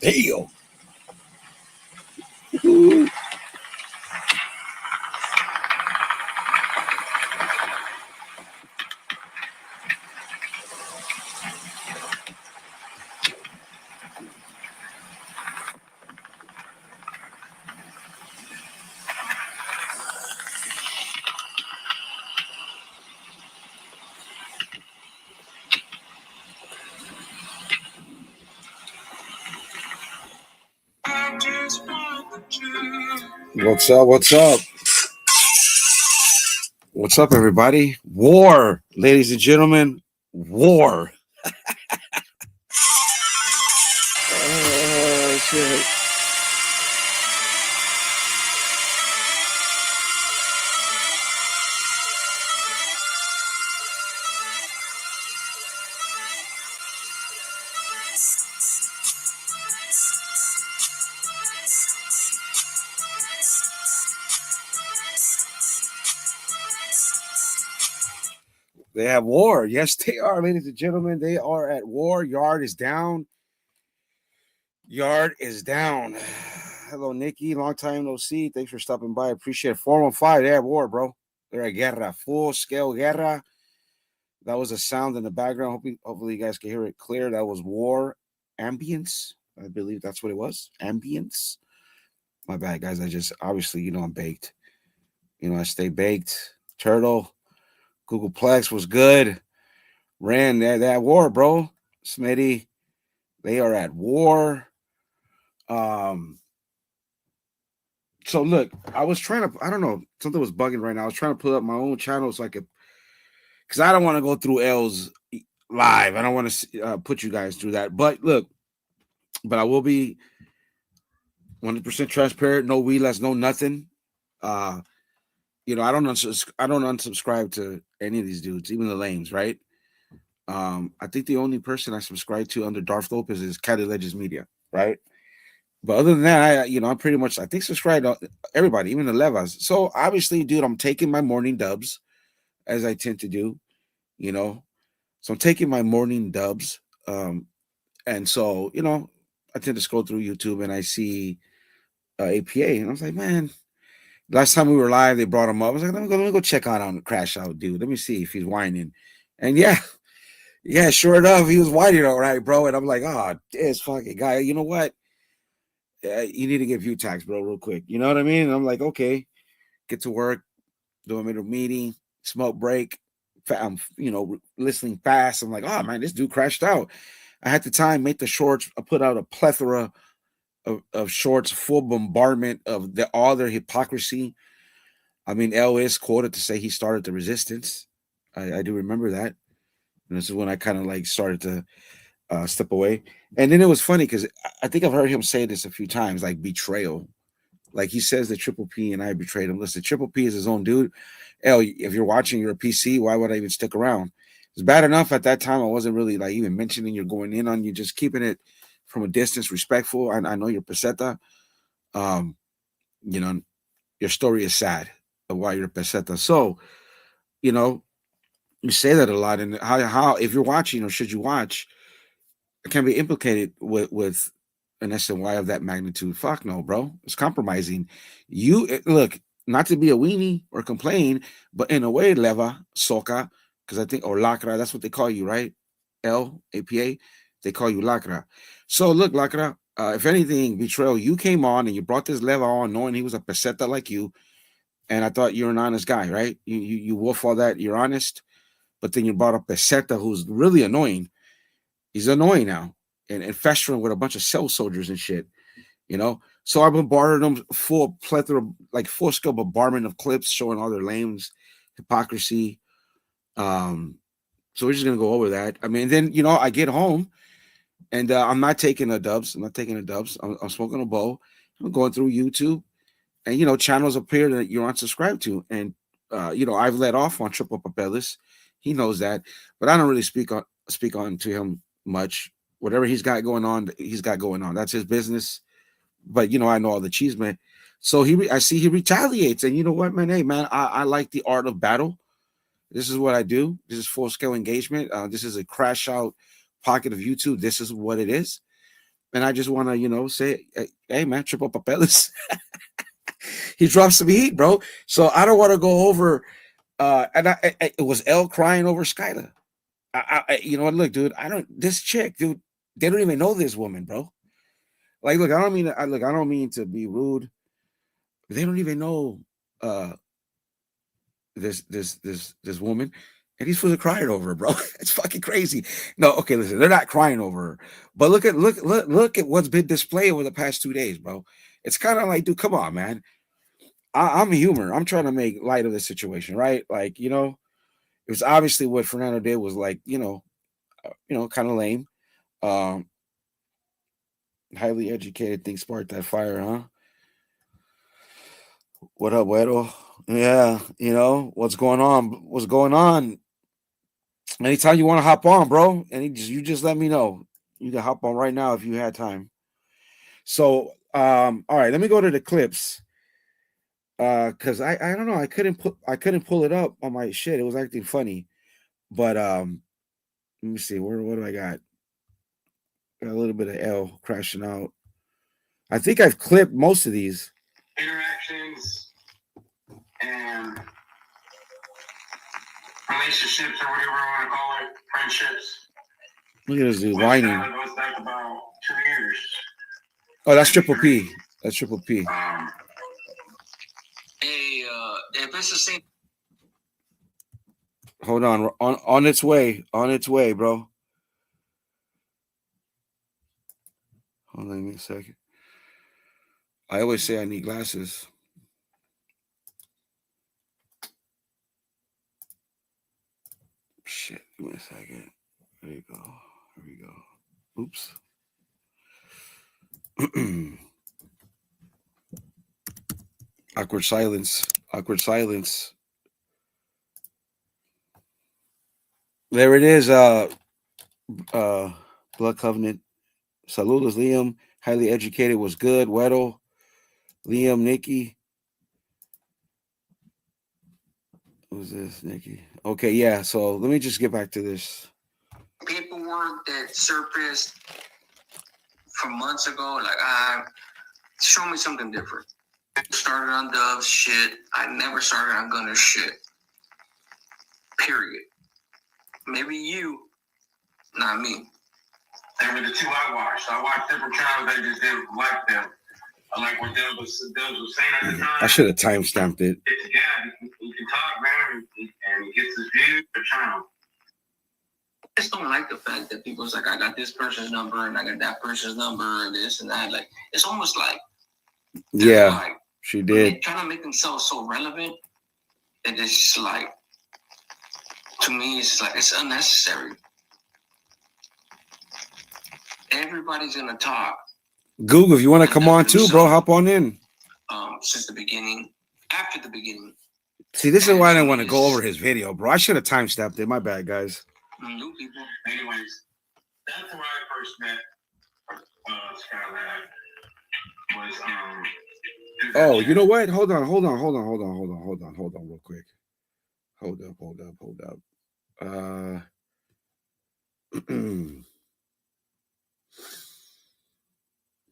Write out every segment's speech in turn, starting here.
Damn. What's up? What's up? What's up, everybody? War, ladies and gentlemen. War. Oh, shit. They have war. Yes, they are, ladies and gentlemen. They are at war. Yard is down. Yard is down. Hello, Nikki. Long time no see. Thanks for stopping by. Appreciate it. 415. They have war, bro. They're at guerra. Full scale guerra. That was a sound in the background. Hopefully you guys can hear it clear. That was war. Ambience. I believe that's what it was. Ambience. My bad, guys. I just, obviously, I'm baked. I stay baked. Turtle. Googleplex was good. Ran that war, bro. Smitty. They are at war. So look, I was trying to, I don't know, something was bugging right now. I was trying to pull up my own channel so I could, because I don't want to go through L's live. I don't want to put you guys through that. But look, but I will be 100% transparent. No relas, no nothing. I don't unsubscribe to any of these dudes, even the lames, right? I think the only person I subscribe to under Darth Lopez is Cali Legends Media, right? But other than that, I'm pretty much, I think, subscribed to everybody, even the Levas. So obviously, dude, I'm taking my morning dubs, as I tend to do, So I'm taking my morning dubs. And so, I tend to scroll through YouTube and I see APA. And I was like, man, last time we were live, they brought him up. I was like, let me go check out on Crash Out, dude. Let me see if he's whining. And yeah, sure enough, he was whining all right, bro. And I'm like, oh, this fucking guy. You know what? You need to get view tax, bro, real quick. You know what I mean? And I'm like, okay, get to work, do a middle meeting, smoke break. I'm, listening fast. I'm like, oh man, this dude crashed out. I had the time, make the shorts. I put out a plethora of shorts, full bombardment of all their hypocrisy. I mean, L is quoted to say he started the resistance. I do remember that. And this is when I kind of like started to step away. And then it was funny because I think I've heard him say this a few times, like betrayal. Like he says that Triple P and I betrayed him. Listen, Triple P is his own dude. L, if you're watching, you're a PC. Why would I even stick around? It's bad enough at that time. I wasn't really like even mentioning you're going in on you, just keeping it from a distance, respectful. I know you're peseta. Your story is sad of why you're peseta. So, you say that a lot. And how if you're watching or should you watch, it can be implicated with an SNY of that magnitude. Fuck no, bro. It's compromising. Look, not to be a weenie or complain, but in a way, leva, soca, because I think, or lacra, that's what they call you, right? APA, they call you lacra. So look, lacra, if anything, Betrayal, you came on and you brought this leva on knowing he was a peseta like you, and I thought you're an honest guy, right? You wolf all that, you're honest, but then you brought up peseta who's really annoying. He's annoying now and festering with a bunch of cell soldiers and shit, So I bombarded them full plethora, like full scale bombardment of clips showing all their lames, hypocrisy. So we're just gonna go over that. I mean, then I get home and I'm not taking the dubs. I'm smoking a bowl. I'm going through YouTube, and channels appear that you're unsubscribed to, and I've let off on Triple Papelis. He knows that, but I don't really speak on to him much. Whatever he's got going on, That's his business. But I know all the cheese, man. So I see he retaliates, and you know what, man? Hey, man, I like the art of battle. This is what I do. This is full scale engagement. This is a crash out pocket of YouTube. This is what it is. and I just want to, say, hey man, triple papeles. He drops some heat, bro. So I don't want to go over. And it was L crying over Skylar. You know what? Look, dude, I don't. This chick, dude, they don't even know this woman, bro. Like, look, I don't mean to be rude. They don't even know uh this woman, and these fools are crying over her, bro. It's fucking crazy. No, okay, listen, they're not crying over her, but look at what's been displayed over the past 2 days, bro. It's kind of like, dude, come on, man. I'm a humor. I'm trying to make light of the situation, right? Like, it was obviously what Fernando did was like, kind of lame. Um, highly educated thing sparked that fire, huh? What up, Wedo? Yeah, what's going on? What's going on? Anytime you want to hop on, bro, and you just let me know. You can hop on right now if you had time. So, all right, let me go to the clips. Cause I don't know, I couldn't pull it up on my shit. It was acting funny. But let me see, what do I got? Got a little bit of L crashing out. I think I've clipped most of these interactions and relationships, or whatever you want to call it, friendships. Look at this dude whining. Goes back about 2 years. Oh, that's Triple P. That's Triple P. If it's the same. Hold on its way, bro. Hold on a second. I always say I need glasses. Shit, give me a second. There you go. Here we go. Oops. Awkward silence. There it is. Blood Covenant. Saludos, Liam. Highly educated was good. Weddle. Liam, Nikki. Who's this, Nikki? Okay, yeah. So let me just get back to this. Paperwork that surfaced from months ago, like, show me something different. Started on Dove's shit. I never started on Gunner's shit. Period. Maybe you, not me. They were the two I watched. I watched different channels. They just didn't like them. I like what Dubs was saying at the time. I should have timestamped it. Yeah, he can talk, man, and he gets his views per channel. I just don't like the fact that people's like, I got this person's number and I got that person's number and this and that. Like, it's almost like, yeah, like, she did. Trying to make themselves so relevant that it's just like, to me, it's like, it's unnecessary. Everybody's gonna talk. Google, if you want to come on too, bro, hop on in. Since the beginning, after the beginning. See, this is why I didn't want to go over his video, bro. I should have timestamped it. My bad, guys. New people. Anyways, that's where I first met Skylab. Oh, you know what? Hold on, real quick. Hold up.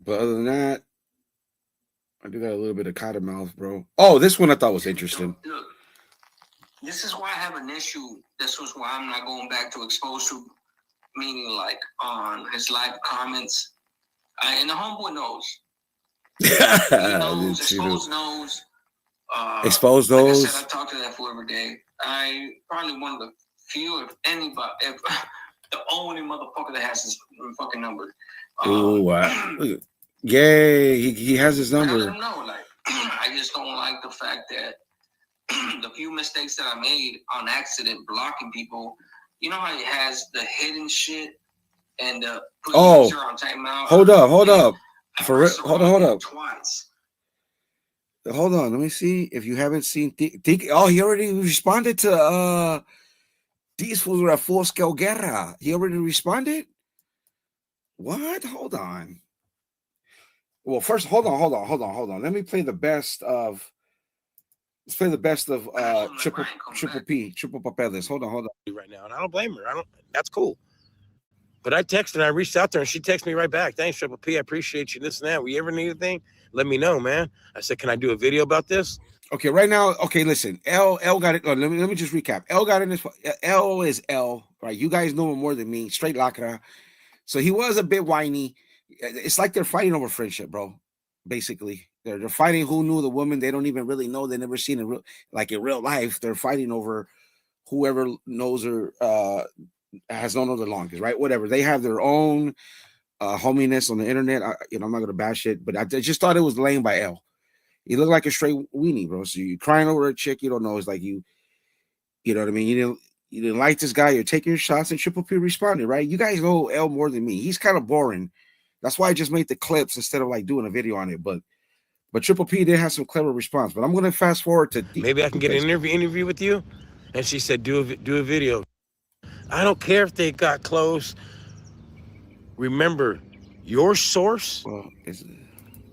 But other than that, I do got a little bit of cottonmouth, bro. Oh, this one I thought was interesting. Look, this is why I have an issue. This was why I'm not going back to Exposed to, meaning like on his live comments. And the homeboy knows. He knows. Exposed knows. Exposed knows. Like I said, I talk to that fool every day. I probably one of the few, if anybody, if the only motherfucker that has his fucking number. Oh, wow. Yay, he has his number. I let him know, like, I just don't like the fact that the few mistakes that I made on accident blocking people, you know how he has the hidden shit and the put user on timeout. Hold up. Hold up. Twice. Hold on, let me see if you haven't seen he already responded to these fools were at full scale guerra. He already responded? What? Hold on. Well, first, hold on. Let me play the best of. Let's play the best of triple P, triple papeles. Hold on. Right now, and I don't blame her. That's cool. But I texted her, I reached out to her, and she texted me right back. Thanks, Triple P. I appreciate you. This and that. We ever need anything? Let me know, man. I said, can I do a video about this? Okay, right now, okay, listen. L got it. Let me just recap. L got in this. L is L, right? You guys know him more than me. Straight lacra. So he was a bit whiny. It's like they're fighting over friendship, bro. Basically, they're fighting who knew the woman. They don't even really know. They never seen it like in real life. They're fighting over whoever knows her, has known her the longest, right? Whatever. They have their own hominess on the internet. I'm not gonna bash it, but I just thought it was lame by L. You look like a straight weenie, bro. So you're crying over a chick you don't know. It's like you know what I mean? You didn't like this guy. You're taking your shots, and Triple P responded, right? You guys know L more than me. He's kind of boring. That's why I just made the clips instead of like doing a video on it. But Triple P did have some clever response. But I'm gonna fast forward to maybe I can get an interview with you. And she said, do a video. I don't care if they got close. Remember, your source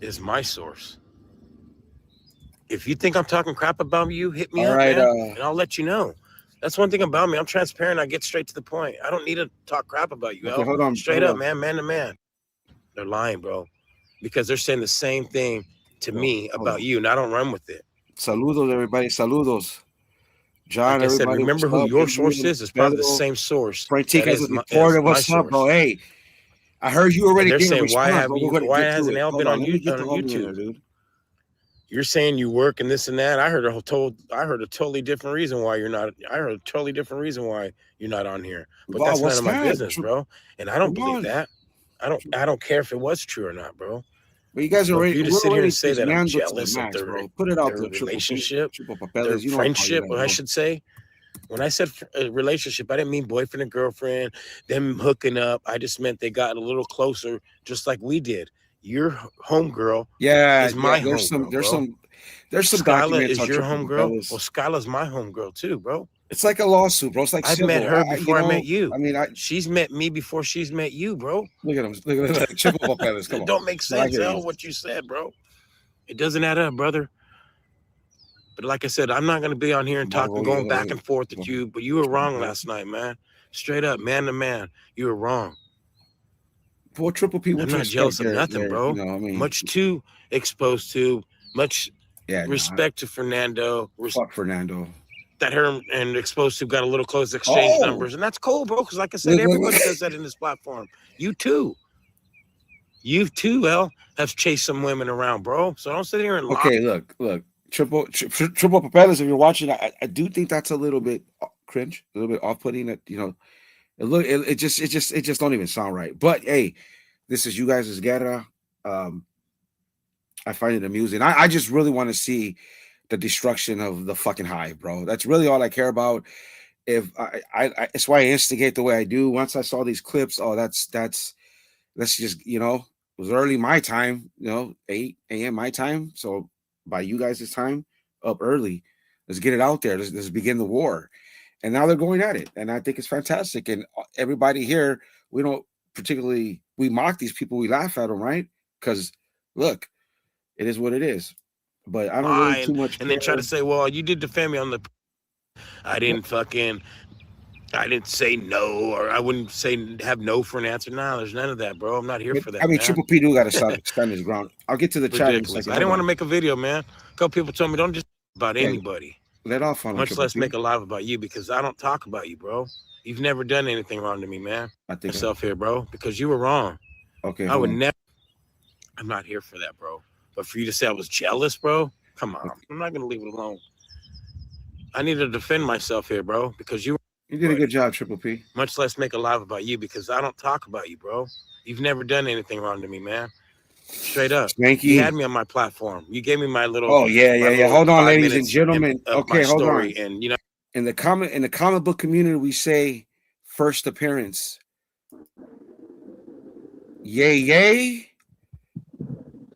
is my source. If you think I'm talking crap about you, hit me up, man, and I'll let you know. That's one thing about me. I'm transparent. I get straight to the point. I don't need to talk crap about you. Okay, hold on. Straight up, man to man. They're lying, bro, because they're saying the same thing to me about you, and I don't run with it. Saludos, everybody. Saludos. John, like I said, remember who your source is? It's probably the same source. Frantica's reported what's up, bro. Hey, I heard you already. They're saying, why hasn't Al been on YouTube? Dude. You're saying you work and this and that. I heard a totally different reason why you're not. I heard a totally different reason why you're not on here. But that's none of my business, bro. And I don't believe that. I don't care if it was true or not, bro. But you guys are ready to sit here and say that I'm jealous of their relationship, their friendship, I should say. When I said relationship, I didn't mean boyfriend and girlfriend, them hooking up. I just meant they got a little closer, just like we did. Your homegirl, is my homegirl. There's some Skyla is your homegirl. Well, Skyla's my homegirl too, bro. It's like a lawsuit, bro. It's like I've met her before I met you. I mean, she's met me before she's met you, bro. Look at him. Look at that. It don't make sense, Al, what you said, bro. It doesn't add up, brother. But like I said, I'm not gonna be on here and going back and forth with you. But you were wrong last night, man. Straight up, man to man, you were wrong. Poor Triple P. I'm not jealous of nothing, bro. You know, I mean, much too exposed to, much respect to Fernando. Fuck Fernando. That her and exposed to got a little close exchange numbers, and that's cool, bro. Because like I said, everybody does that in this platform. You too, L, have chased some women around, bro. So don't sit here and lie. Okay, look, triple Papelas. If you're watching, I do think that's a little bit cringe, a little bit off-putting. That it just don't even sound right. But hey, this is you guys' guerra. I find it amusing. I just really want to see the destruction of the fucking hive, bro. That's really all I care about. If I it's why I instigate the way I do. Once I saw these clips, let's just, it was early my time, 8 a.m. my time. So by you guys' time, up early. Let's get it out there. Let's begin the war. And now they're going at it. And I think it's fantastic. And everybody here, we mock these people, we laugh at them, right? Because look, it is what it is. But I don't really too much. And then try to say, well, you did defend me on the. I didn't say no, or I wouldn't say have no for an answer. No, there's none of that, bro. I'm not here for that. I mean, man. Triple P do got to stand his ground. I'll get to the chat in a second. I didn't want to make a video, man. A couple people told me don't just about anybody. Let off on much less make a live about you, because I don't talk about you, bro. You've never done anything wrong to me, man. I think myself here, bro, because you were wrong. Okay, I would never. I'm not here for that, bro. But for you to say I was jealous, bro, come on. I'm not going to leave it alone. I need to defend myself here, bro, because you did a good job, Triple P. Much less make a live about you, because I don't talk about you, bro. You've never done anything wrong to me, man. Straight up. Thank you. You had me on my platform. You gave me my little. Oh, yeah. Hold on, ladies and gentlemen. Okay, hold on. And, in the comic book community, we say first appearance. Yay.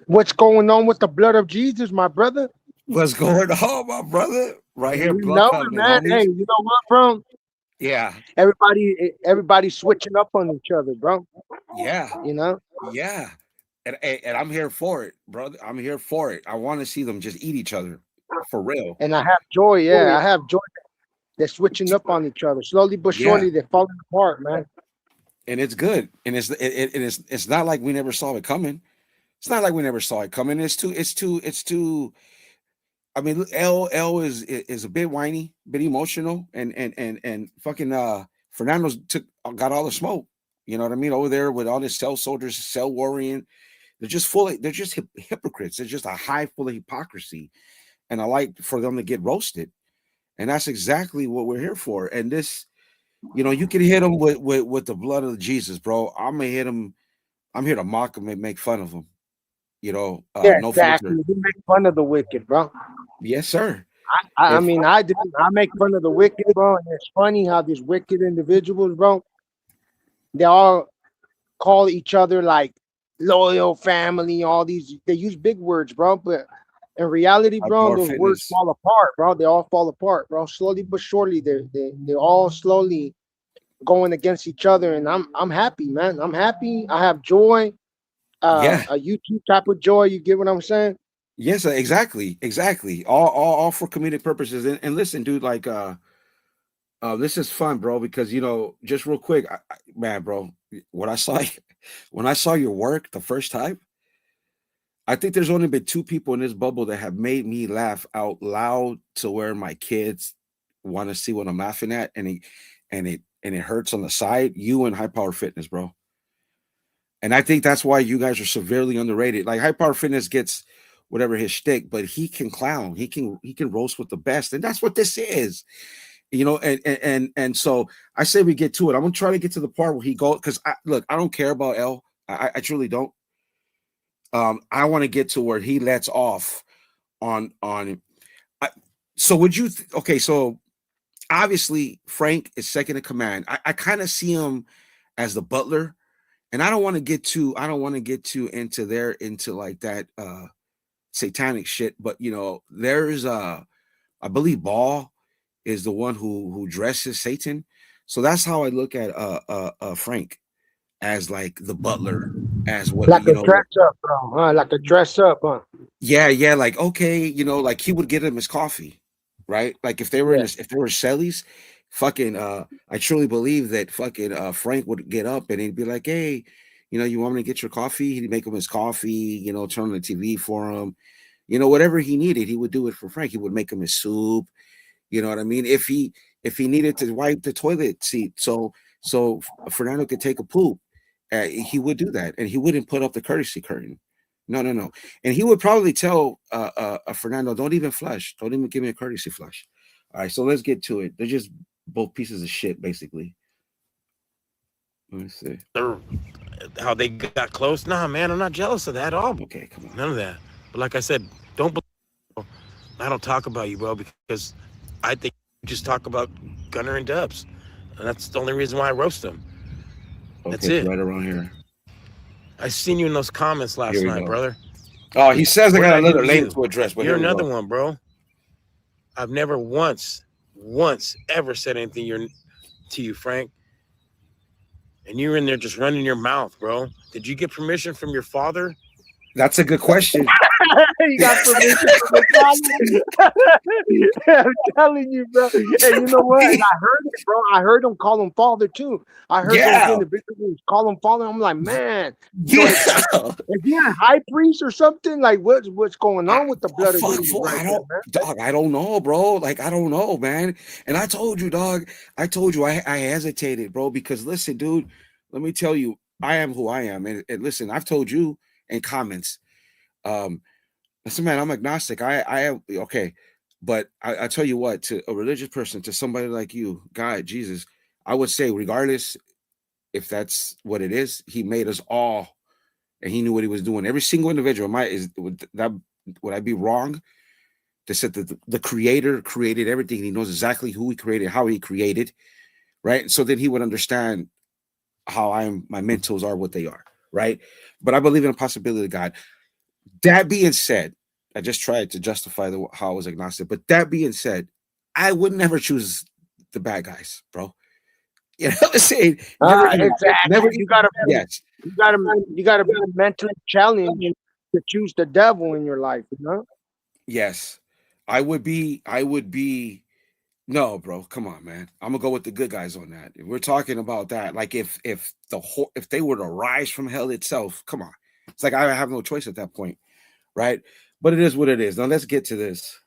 What's going on with the blood of Jesus, my brother? What's going on, my brother? Right here, man. Hey, you know what, bro? Yeah. Everybody switching up on each other, bro. Yeah. Yeah. And I'm here for it, brother. I'm here for it. I want to see them just eat each other for real. And I have joy. Yeah, I have joy. They're switching up on each other slowly but surely. They're falling apart, man. and it's good, and it's not like we never saw it coming. It's not like we never saw it coming. It's too. I mean, L is a bit whiny, bit emotional, and fucking Fernando's got all the smoke. You know what I mean? Over there with all the cell soldiers, cell worrying. They're just hypocrites. They're just a hive full of hypocrisy. And I like for them to get roasted. And that's exactly what we're here for. And this, you can hit them with the blood of Jesus, bro. I'm gonna hit them. I'm here to mock them and make fun of them. Yeah, No exactly. filter. We make fun of the wicked, bro. Yes, sir. I If mean, I do. I make fun of the wicked, bro. And it's funny how these wicked individuals, bro, they all call each other like loyal family. All these, they use big words, bro. But in reality, high bro, power those words fitness, fall apart, bro. They all fall apart, bro. Slowly but surely, they're all slowly going against each other. And I'm happy, man. I'm happy. I have joy. yeah, A YouTube type of joy. You get what I'm saying? yes, exactly. All for comedic purposes. And listen, dude, like this is fun, bro, because just real quick, man, bro, when I saw when I saw your work the first time, I think there's only been two people in this bubble that have made me laugh out loud to where my kids want to see what I'm laughing at, and it hurts on the side. You and High Power Fitness, bro. And I think that's why you guys are severely underrated. Like High Power Fitness gets whatever his shtick, but he can clown. He can roast with the best, and that's what this is. And so I say we get to it. I'm gonna try to get to the part where he goes because I don't care about L. I truly don't. I want to get to where he lets off on. So would you? Okay, so obviously Frank is second in command. I kind of see him as the butler, and I don't want to get too. I don't want to get too into like that satanic shit. But there's I believe Ball is the one who dresses Satan. So that's how I look at Frank as like the butler, as what Like a dress up, bro. Like a dress up, huh? yeah, like okay, like he would get him his coffee, right? Like if they were Yeah. if they were Shelly's, fucking I truly believe that fucking Frank would get up and he'd be like, hey, you want me to get your coffee? He'd make him his coffee, turn on the TV for him, whatever he needed, he would do it for Frank. He would make him his soup. You know what I mean? If he needed to wipe the toilet seat, so Fernando could take a poop, he would do that, and he wouldn't put up the courtesy curtain. No, no, no. And he would probably tell Fernando, "Don't even flush. Don't even give me a courtesy flush." All right, so let's get to it. They're just both pieces of shit, basically. Let me see. How they got close? Nah, man, I'm not jealous of that at all. Okay, come on. None of that. But like I said, I don't talk about you, bro, because I think you just talk about Gunner and Dubs, and that's the only reason why I roast them. That's Okay, it. right around here. I seen you in those comments last night, go. brother. Oh, he says I What got did I do another to lane you? to address, but You're here we another go. one, bro. I've never once ever said anything to you, Frank. And you're in there just running your mouth, bro. Did you get permission from your father? That's a good question. You got permission from the father. I'm telling you, bro. And you know what? And I heard it, bro. I heard him call him father too. I heard those Yeah, individuals call him father. I'm like, man. yeah. So is he a high priest or something? Like, what's going on with the blood of Fuck, Jesus fool, right I there, don't, man? dog. I don't know, bro. Like, I don't know, man. And I told you, dog. I told you, I hesitated, bro. Because listen, dude. Let me tell you, I am who I am. And listen, I've told you in comments. Listen, man, I'm agnostic. I am okay, but I tell you what, to a religious person, to somebody like you, God, Jesus, I would say, regardless if that's what it is, He made us all, and He knew what He was doing. Every single individual. Would I be wrong to say that the Creator created everything? He knows exactly who He created, how He created, right? So then He would understand how my mentals are what they are, right? But I believe in a possibility of God. That being said, I just tried to justify how I was agnostic. But that being said, I would never choose the bad guys, bro. You know what I'm saying? Exactly. Never. Yes, You gotta be mentally challenged to choose the devil in your life, you know? yes. I would be No, bro, come on, man. I'm gonna go with the good guys on that. If we're talking about that, like if they were to rise from hell itself, come on. It's like I have no choice at that point, right? But it is what it is. Now let's get to this.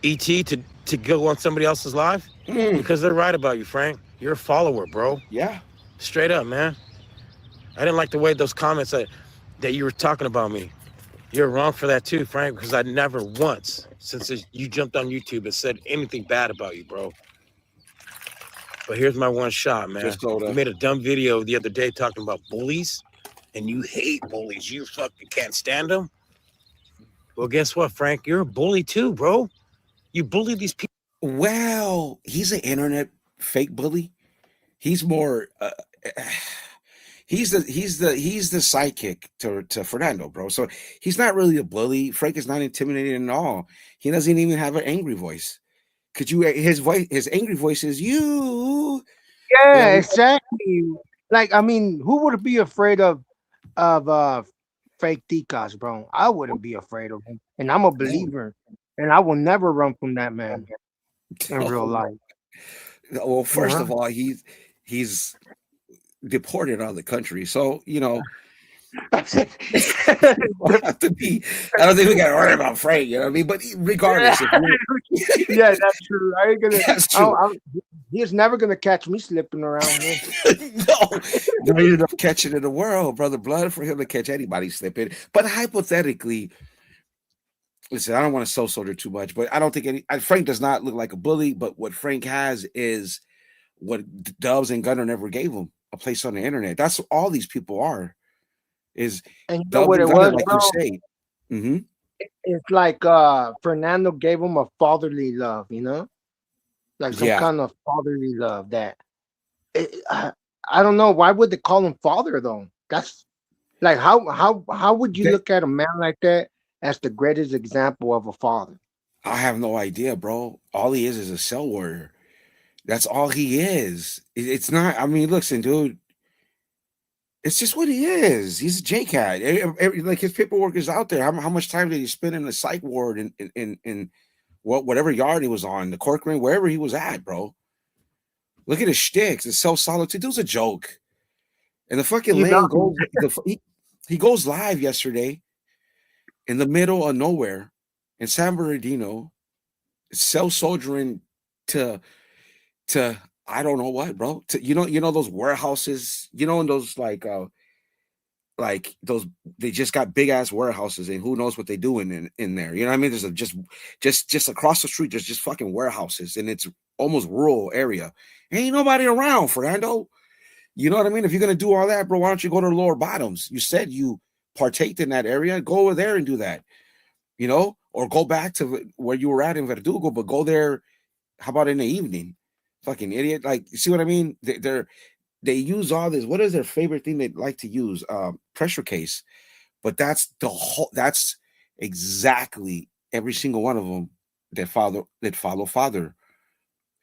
ET to go on somebody else's live? Because they're right about you, Frank. You're a follower, bro. Yeah. Straight up, man. I didn't like the way those comments that you were talking about me. You're wrong for that too, Frank, because I never once, since you jumped on YouTube, and said anything bad about you, bro. But here's my one shot, man. Just so You made a dumb video the other day talking about bullies, and you hate bullies. You fucking can't stand them. Well, guess what, Frank? You're a bully too, bro. You bully these people. Well, he's an internet fake bully. He's more he's the sidekick to Fernando, bro. So he's not really a bully. Frank is not intimidating at all. He doesn't even have an angry voice. Could you his angry voice is you. Yeah, exactly. Like, I mean, who would be afraid of fake ticas, bro? I wouldn't be afraid of him. And I'm a believer. And I will never run from that man in real life. Well, first of all, he's deported out of the country. So, you know, have to be, I don't think we got to worry about Frank, you know what I mean? But regardless, yeah, that's true. I ain't gonna. That's true. He's never gonna catch me slipping around here. No, there ain't enough catching in the world, brother blood, for him to catch anybody slipping. But hypothetically, listen, I don't want to soldier too much, but I don't think Frank does not look like a bully. But what Frank has is what Dubs and Gunner never gave him, a place on the internet. That's what all these people are. Is and you know what it was, like bro? You say. Mm-hmm. It's like Fernando gave him a fatherly love, you know, like some kind of fatherly love that I don't know. Why would they call him father though? That's like how would you look at a man like that as the greatest example of a father? I have no idea, bro. All he is a cell warrior. That's all he is. It's not. I mean, listen, dude. It's just what he is. He's a J-Cat. Like his paperwork is out there. How much time did he spend in the psych ward in whatever yard he was on, the cork ring, wherever he was at, bro? Look at his shticks. It's so solid. Dude's a joke. And the fucking lane goes. He goes live yesterday in the middle of nowhere in San Bernardino, soldiering to I don't know what, bro. You know those warehouses, in those like those, they just got big ass warehouses, and who knows what they do in there. You know what I mean? There's just across the street, there's just fucking warehouses, and it's almost rural area. Ain't nobody around, Fernando. You know what I mean? If you're gonna do all that, bro, why don't you go to the lower bottoms? You said you partaked in that area. Go over there and do that. You know, or go back to where you were at in Verdugo, but go there. How about in the evening? Fucking idiot. Like, you see what I mean? They use all this. What is their favorite thing they like to use? Pressure case. But that's exactly every single one of them that follow father.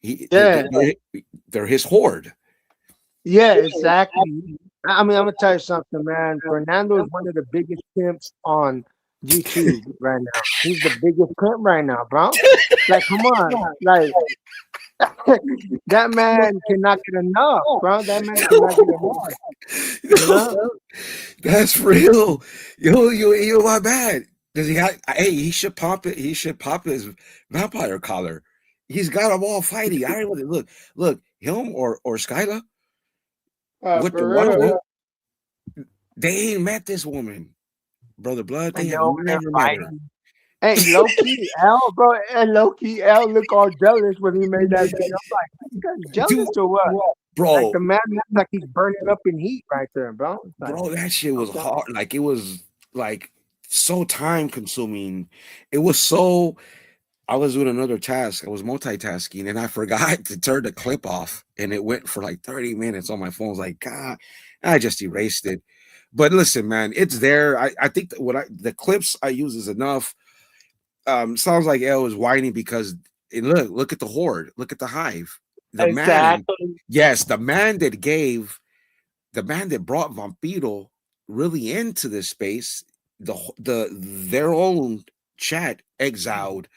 They're his horde. Yeah, exactly. I mean, I'm gonna tell you something, man. Fernando is one of the biggest pimps on YouTube right now. He's the biggest pimp right now, bro. Like, come on, like. That man cannot get enough, bro. That man cannot get enough. That's real. Yo, my bad. Does he have? Hey, he should pop it. He should pop his vampire collar. He's got them all fighting. I don't know. Look, him or Skyla. With the one of them, they ain't met this woman, brother blood. They have never met her. Hey, low-key L, bro. And low-key L look all jealous when he made that video. I'm like, jealous or what? Bro. Like the man looks like he's burning up in heat right there, bro. Like, bro, that shit was hard. Like, it was like so time consuming. It was so, I was doing another task. I was multitasking and I forgot to turn the clip off. And it went for like 30 minutes on my phone. I was like, God, I just erased it. But listen, man, it's there. I think that the clips I use is enough. Sounds like El is whining because look at the horde, look at the hive. The man that brought Vampiro really into this space, their own chat exiled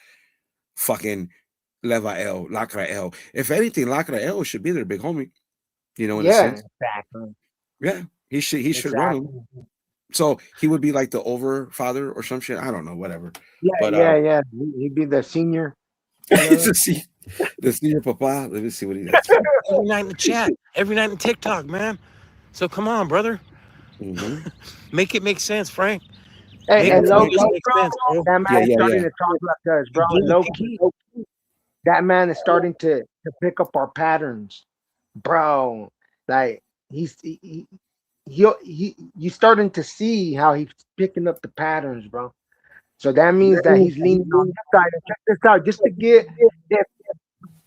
fucking Levael, Lacrael. If anything, Lacrael should be their big homie, you know, in a Yeah, sense. exactly. Yeah, he should run him. Exactly. So he would be like the over father or some shit. I don't know, whatever. Yeah, But yeah. He'd be the senior, you know. the senior papa. Let me see what he got. Every night in the chat, every night in TikTok, man. So come on, brother. Mm-hmm. Make it make sense, Frank. Hey, Make, and low make key, this make bro, sense, bro. that man Yeah, is yeah, starting yeah. to talk like us, bro. And low key, that man is starting to pick up our patterns, bro. Like you starting to see how he's picking up the patterns, bro. So that means that he's leaning on this side. And check this out, just to get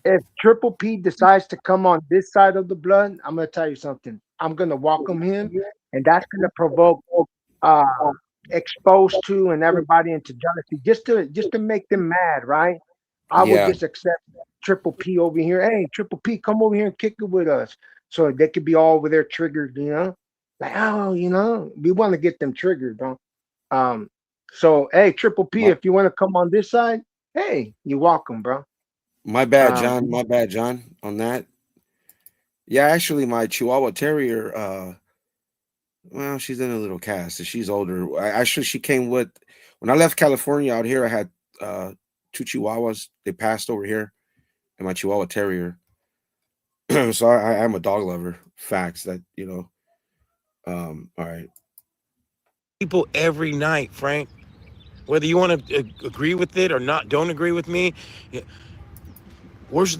if Triple P decides to come on this side of the blood, I'm gonna tell you something. I'm gonna welcome him, and that's gonna provoke uh exposed to and everybody into jealousy, just to make them mad, right? I would Yeah. just accept Triple P over here. Hey, Triple P, come over here and kick it with us, so they could be all over there triggered, like, oh, we want to get them triggered, bro. Um, so hey, Triple P, My, if you want to come on this side, hey, you're welcome, bro. my bad, Um, John. My bad, John, on that. Yeah, actually, my Chihuahua Terrier, well, she's in a little cast. So she's older. Actually, she came with when I left California out here. I had two Chihuahuas. They passed over here, and my Chihuahua Terrier. So I'm a dog lover. Facts that All right. People every night, Frank. Whether you want to agree with it or not, don't agree with me. Where's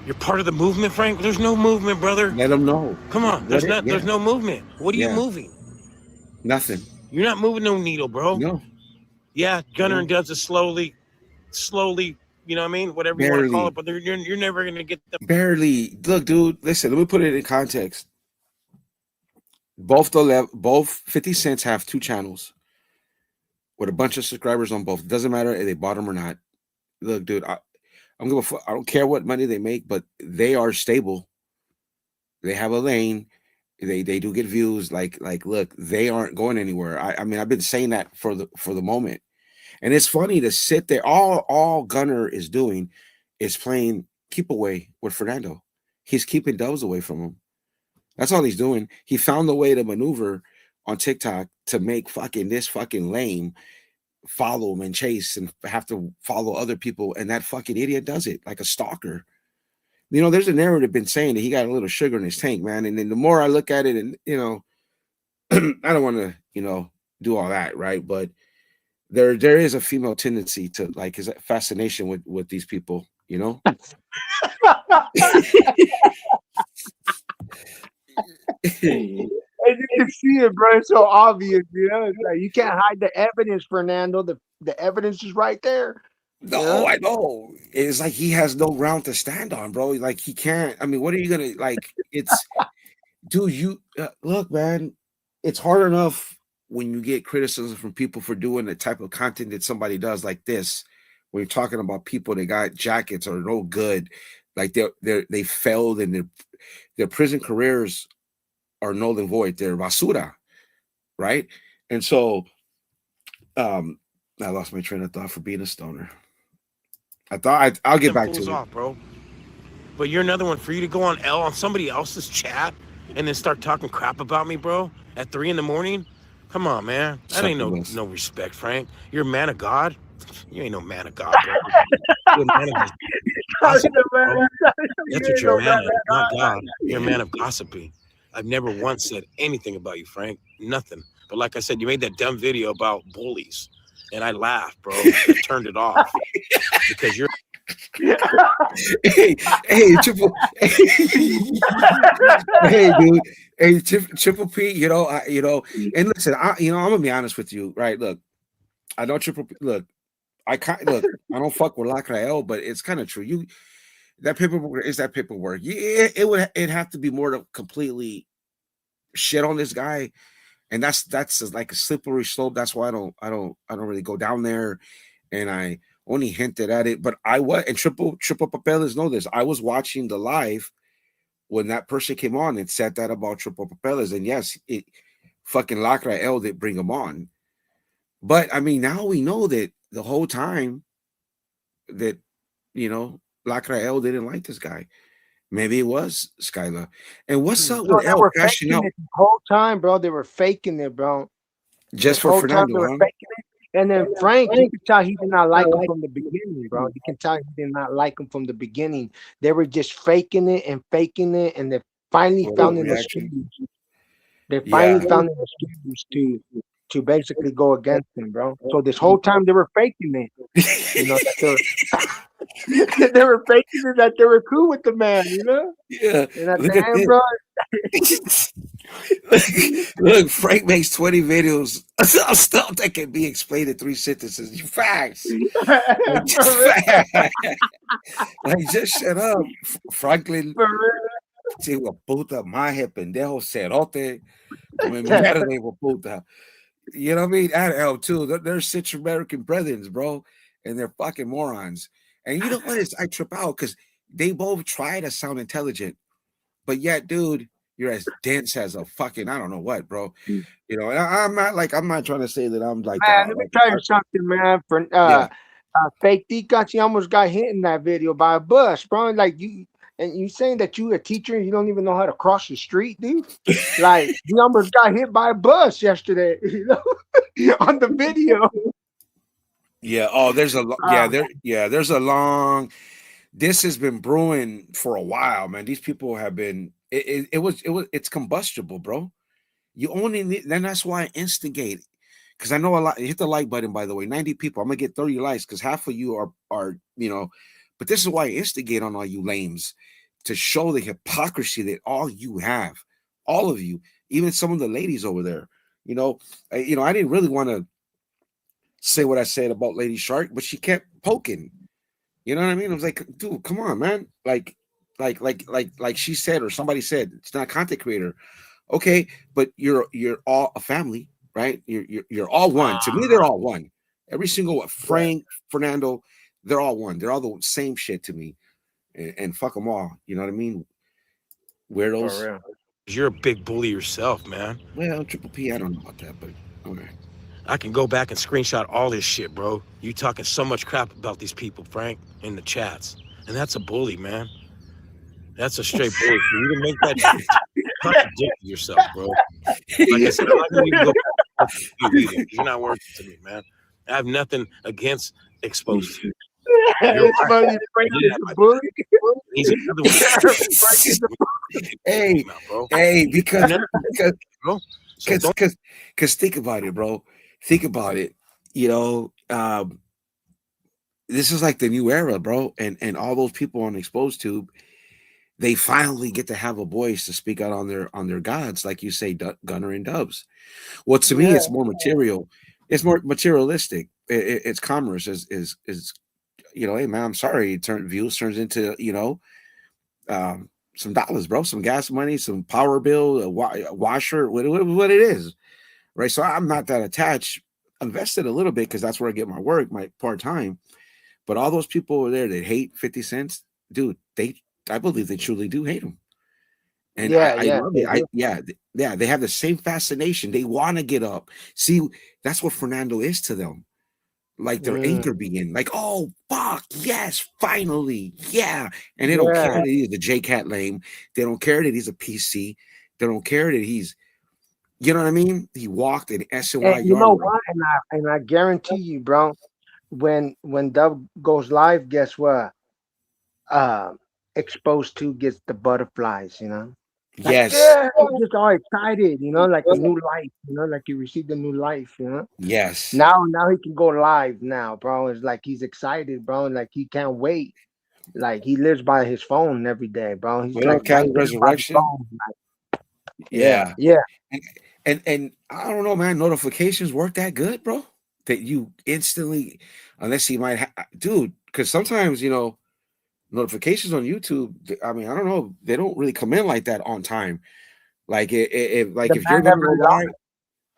you're part of the movement, Frank? There's no movement, brother. Let them know. Come on, there's Yeah, no movement. What are you yeah. moving? Nothing. You're not moving no needle, bro. No, Yeah, Gunner no. does it slowly, you know what I mean? Whatever you want to call it, Barely, but you're never gonna get the barely. Look, dude. Listen. Let me put it in context. Both 50 Cents have two channels with a bunch of subscribers on both. It doesn't matter if they bought them or not. Look, dude. I'm gonna. I don't care what money they make, but they are stable. They have a lane. They do get views. Like look, they aren't going anywhere. I mean, I've been saying that for the moment. And it's funny to sit there. All Gunner is doing is playing keep away with Fernando. He's keeping Dubs away from him. That's all he's doing. He found a way to maneuver on TikTok to make fucking this fucking lame follow him and chase and have to follow other people. And that fucking idiot does it like a stalker. There's a narrative been saying that he got a little sugar in his tank, man. And then the more I look at it, and I don't want to, do all that, right? But there is a female tendency to like his fascination with these people, And you can see it, bro. It's so obvious, It's like you can't hide the evidence, Fernando. The evidence is right there. No, I know. It's like he has no ground to stand on, bro. Like he can't. I mean, what are you gonna like? It's, dude. You look, man. It's hard enough when you get criticism from people for doing the type of content that somebody does like this. When you're talking about people that got jackets or no good, like they failed and their prison careers are null and void. They're basura, right? And so, I lost my train of thought for being a stoner. I'll get back to it. off, bro. But you're another one. For you to go on somebody else's chat and then start talking crap about me, bro, at 3 a.m. Come on, man. That ain't no respect, Frank. You're a man of God. You ain't no man of God, bro. You're a man of gossip, bro. That's what you're a man of, not God. You're a man of gossiping. I've never once said anything about you, Frank. Nothing. But like I said, you made that dumb video about bullies. And I laughed, bro. I turned it off. Because you're hey, Triple. Hey, dude. Hey, Triple P. And listen, I'm gonna be honest with you, right? Look, I know Triple P. Look, I don't fuck with Lacrael, but it's kind of true. That paperwork is that paperwork. Yeah, it'd have to be more to completely shit on this guy, and that's like a slippery slope. That's why I don't really go down there, and I only hinted at it. But triple papeles know this. I was watching the live when that person came on and said that about triple papeles, and yes, it fucking Lacrael did bring him on. But I mean, now we know that the whole time that Lacra L didn't like this guy. Maybe it was Skylar. And what's up So with they L were crashing faking out it the whole time, bro. They were faking it, bro. just This for whole time Fernando, they were huh? faking it. And then Frank, you could tell he did not like him from the beginning, bro. You can tell he did not like him from the beginning. They were just faking it, and they finally What found an overreaction? excuse. They finally Yeah. found an excuse to basically go against him, bro. So this whole time they were faking it, that they were they were faking it that they were cool with the man, Yeah. And at Look the at end, this. bro, Look, Frank makes 20 videos of stuff that can be explained in 3 sentences. You facts. Like, just for real, facts. Like, just shut up. Franklin, for real. si puta, maje, pendejo, cerote, como en mi mierda, hijo puta. You know what I mean? At L too. They're Central American brethren, bro, and they're fucking morons. And you know what? I trip out because they both try to sound intelligent, but yet, dude, you're as dense as a fucking I don't know what, bro. And I'm not trying to say that I'm like Man, let me tell you something, man. For yeah. fake Tika, she almost got hit in that video by a bus, bro. Like you saying that you a teacher and you don't even know how to cross the street, dude. Like he almost got hit by a bus yesterday, on the video. Yeah. Oh, Uh, there's a long. This has been brewing for a while, man. These people have been. It's combustible, bro. You only need. Then that's why I instigate. Because I know a lot. Hit the like button, by the way. 90 people. I'm gonna get 30 likes because half of you are. But this is why I instigate on all you lames to show the hypocrisy that all you have, all of you, even some of the ladies over there. I didn't really want to say what I said about Lady Shark, but she kept poking. You know what I mean? I was like, dude, come on, man. Like she said, or somebody said, it's not a content creator. Okay, but you're all a family, right? You're all one. To me, they're all one. Every single one. yeah, Frank, Fernando, they're all one. They're all the same shit to me. And fuck them all. You know what I mean? for Weirdos. real. You're a big bully yourself, man. Well, Triple P, I don't know about that, but okay. I can go back and screenshot all this shit, bro. You talking so much crap about these people, Frank, in the chats. And that's a bully, man. That's a straight bully. For you to make that shit, contradict yourself, bro. Like I said, I'm not gonna even go back to you either, 'cause you're not worth it to me, man. I have nothing against exposed to. You're It's right. funny. Frank I did is have a my bully. he's another one. Frank is a Hey, Now, bro. hey, because Another one, because bro. So because don't because because think about it, bro. Think about it. This is like the new era, bro. And all those people on Exposed Tube, they finally get to have a voice to speak out on their gods, like you say, Gunner and Dubs. Well, to me, yeah, it's more material. It's more materialistic. It's commerce. Is hey man, I'm sorry. Views turns into some dollars, bro, some gas money, some power bill, a washer, what it is, right? So I'm not that attached. Invested a little bit because that's where I get my work, my part time. But all those people over there that hate 50 cents, dude, I believe they truly do hate him. And yeah, I yeah. love They it. do. Yeah, they have the same fascination. They want to get up. See, that's what Fernando is to them. Like their Mm, anger begin, like, oh fuck, yes, finally, yeah. And they don't care yeah. that he's the J Cat lame. They don't care that he's a PC. They don't care that he's, you know what I mean? He walked in And SNY you yard know with what? And I guarantee you, bro, when Dub goes live, guess what? Uh, Exposed to gets the butterflies. Like yes, yeah, I'm just all excited. Like a new life. Like he received a new life. yes. Now he can go live now, bro. It's like he's excited, bro. Like he can't wait. Like he lives by his phone every day, bro. He's We don't like count right the there by the resurrection. phone. Like, yeah, Yeah. yeah, And I don't know, man. Notifications work that good, bro. That you instantly, unless you might, dude. Because sometimes notifications on YouTube. I mean, I don't know. They don't really come in like that on time. Like the if man you're gonna never go lost. live,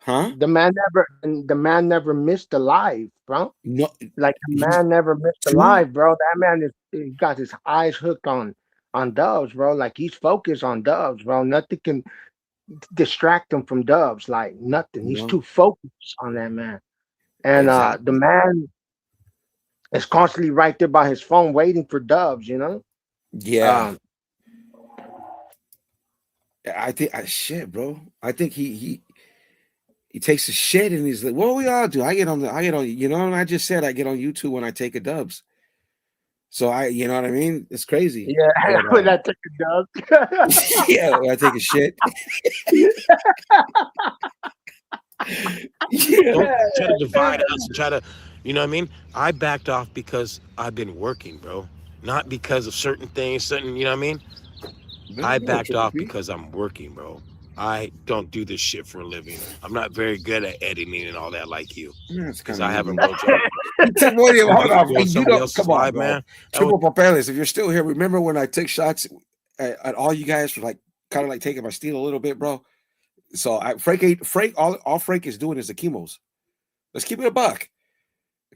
huh? The man never missed a live, bro. No, Like the he's man never missed a true. live, bro. That man he got his eyes hooked on Dubs, bro. Like he's focused on Dubs, bro. Nothing can distract him from Dubs. Like nothing. He's No, too focused on that man. And the exactly. man is constantly right there by his phone waiting for dubs, you know? Yeah, Um, I think shit, bro. I think he takes a shit and he's like, "What we all do?" I get on, you know. And I just said I get on YouTube when I take a dubs. So you know what I mean? It's crazy, yeah, but when I took a dub. yeah, when I take a shit. Yeah, Don't try to divide us and try to, you know what I mean? I backed off because I've been working, bro. Not because of certain things, certain, you know what I mean? I no, backed Triple off P. because I'm working, bro. I don't do this shit for a living. I'm not very good at editing and all that like you. Yeah, it's Because kind of I have a medium. real job. Hold on, Doing you somebody know, else's come on, live, bro. man. That was Triple Papeles, if you're still here, remember when I took shots at all you guys for like kind of like taking my steal a little bit, bro? So all Frank is doing is the chemos. Let's keep it a buck.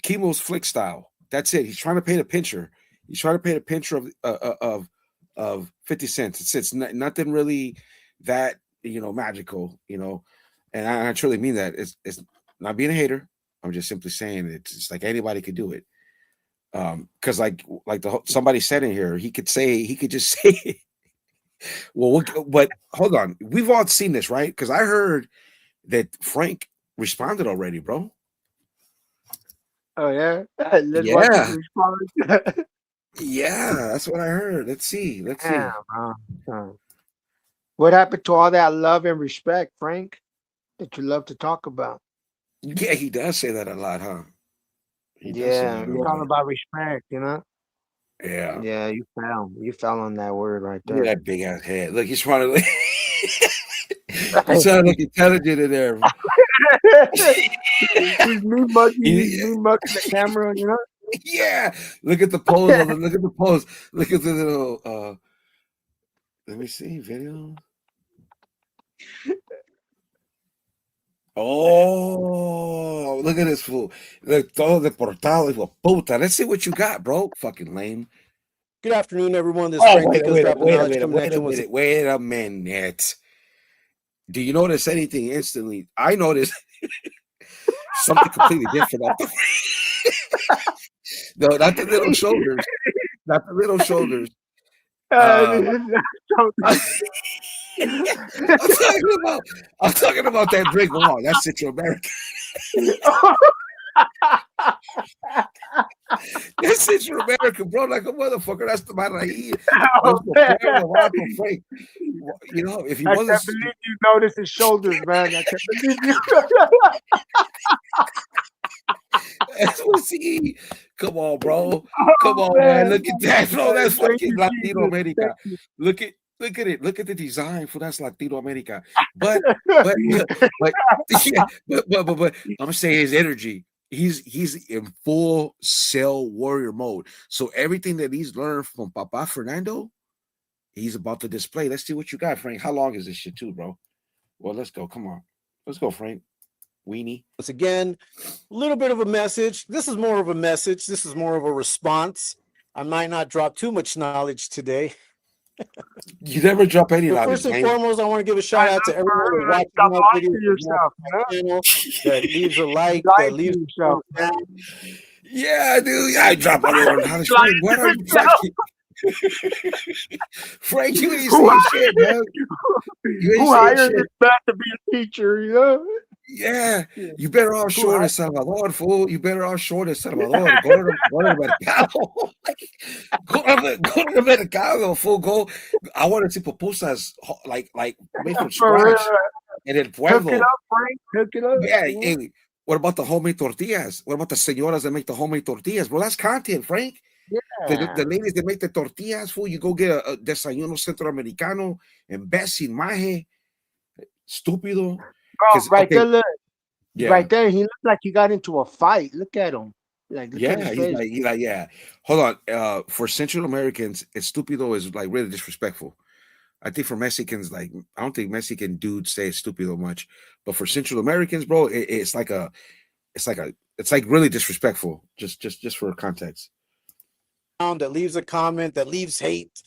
Chemo's flick style. That's it. He's trying to paint a picture. He's trying to paint a picture of 50 cents. It's nothing really that magical, and I truly mean that. It's not being a hater. I'm just simply saying it's like anybody could do it. Because like somebody said in here, he could just say, well, but hold on, we've all seen this, right? Because I heard that Frank responded already, bro. Oh yeah, let's watch his Yeah, response. yeah, that's what I heard. Let's see. Let's Damn, see. what happened to all that love and respect, Frank, that you love to talk about? Yeah, he does say that a lot, huh? He does say Yeah, that a it's all lot. about respect, you know. Yeah. Yeah, you fell on that word right Look at there. that big ass head. Look, he's trying to look, he's trying to look intelligent in there. He's He- me mugging the camera, you know. yeah. Look at the pose of the look at the pose. Look at the little let me see video. Oh, look at this fool. Look, todo deportado, hijo de puta. Let's see what you got, bro. Fucking lame. Good afternoon, everyone. This is Oh, Frank Nico's dropping knowledge coming at you once again. wait a minute. Do you notice anything instantly? I noticed something completely different. No, not the little shoulders. Not the little shoulders. Uh, I'm talking about that brick wall. That's Central America. That's Central America, bro. Like a motherfucker. That's the Maraí. That's the Pueblo, Vato, Frank. You know, if he I can't wasn't, believe you noticed his shoulders, man. I can't believe you. that's what see. Come on, bro. Come Oh, on, man. man. Look at that, bro. That's Thank fucking you, Latino Jesus. America. Thank you. Look at it. Look at the design for that's Latino America. But but yeah, but I'm gonna say his energy. He's in full cell warrior mode. So everything that he's learned from Papa Fernando, he's about to display. Let's see what you got, Frank. How long is this shit too, bro? Well, let's go. Come on. Let's go, Frank. Weenie. Once again, a little bit of a message. This is more of a message. This is more of a response. I might not drop too much knowledge today. You never drop any But knowledge, first and man. foremost, I want to give a shout out to everyone who's watching Stop my lying video, to yourself, you know? channel, that leaves a like, Lying that to leaves yourself, a thumbs man. down. Yeah, dude. I drop my little knowledge. Lying Frank, what to are you yourself. fucking Frank, you ain't Who, saying shit, man. You ain't who saying hired shit. this man to be a teacher, you know? Yeah, Yeah. you better off Who short in hired Salvador, fool. You better off short in Salvador. Go to the mercado. Go to the mercado, fool. Go. I want to see pupusas like made from for real? scratch in El Hook it Pueblo. up, Frank. Hook it up. Yeah, You know? hey, what about the homemade tortillas? What about the señoras that make the homemade tortillas? Bro, that's content, Frank. The Yeah. ladies that make the tortillas, fool. You go get a desayuno centroamericano, imbécil, maje, estúpido. Bro, right Okay, there, look. yeah. Right there, he looked like he got into a fight. Look at him. Like, look at Yeah, his face. he's like, yeah. Hold on. For Central Americans, estúpido is like really disrespectful. I think for Mexicans, like I don't think Mexican dudes say estúpido much, but for Central Americans, bro, it's like really disrespectful. Just for context. That leaves a comment, that leaves hate.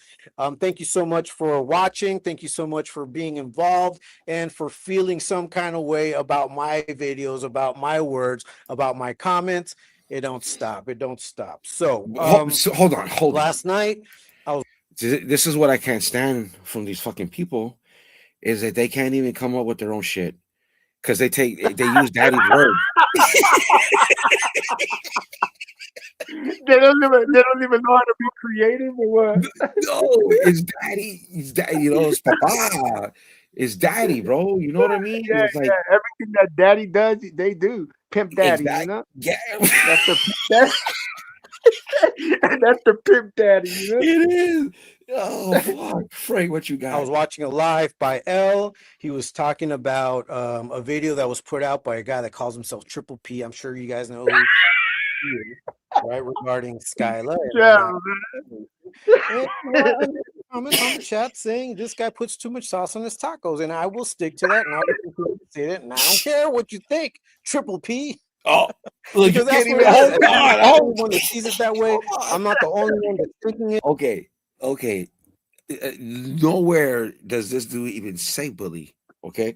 Thank you so much for watching. Thank you so much for being involved and for feeling some kind of way about my videos, about my words, about my comments. It don't stop. It don't stop. So, Hold on. last night I was This is what I can't stand from these fucking people is that they can't even come up with their own shit because they use daddy's word. They don't even know how to be creative or what. No, it's daddy. It's daddy. You know, it's papa. It's daddy, bro. You know what I mean? Yeah, It's like yeah. Everything that daddy does, they do. Pimp daddy, you exactly. know? Yeah, That's the that's the pimp daddy, you know? it is. Oh fuck, Frank, what you I got? was watching a live by L. He was talking about a video that was put out by a guy that calls himself Triple P. I'm sure you guys know who he is, right? Regarding Skyla. Yeah, And I made comments on the chat saying this guy puts too much sauce on his tacos, and I will stick to that, and I will continue to say it, and I don't care what you think, Triple P, Oh, look, you because that's can't what even it is. hold And I'm not on. the only Hold one that sees it that way. on. I'm not the only one that's thinking it. Okay. Nowhere does this dude even say bully. Okay.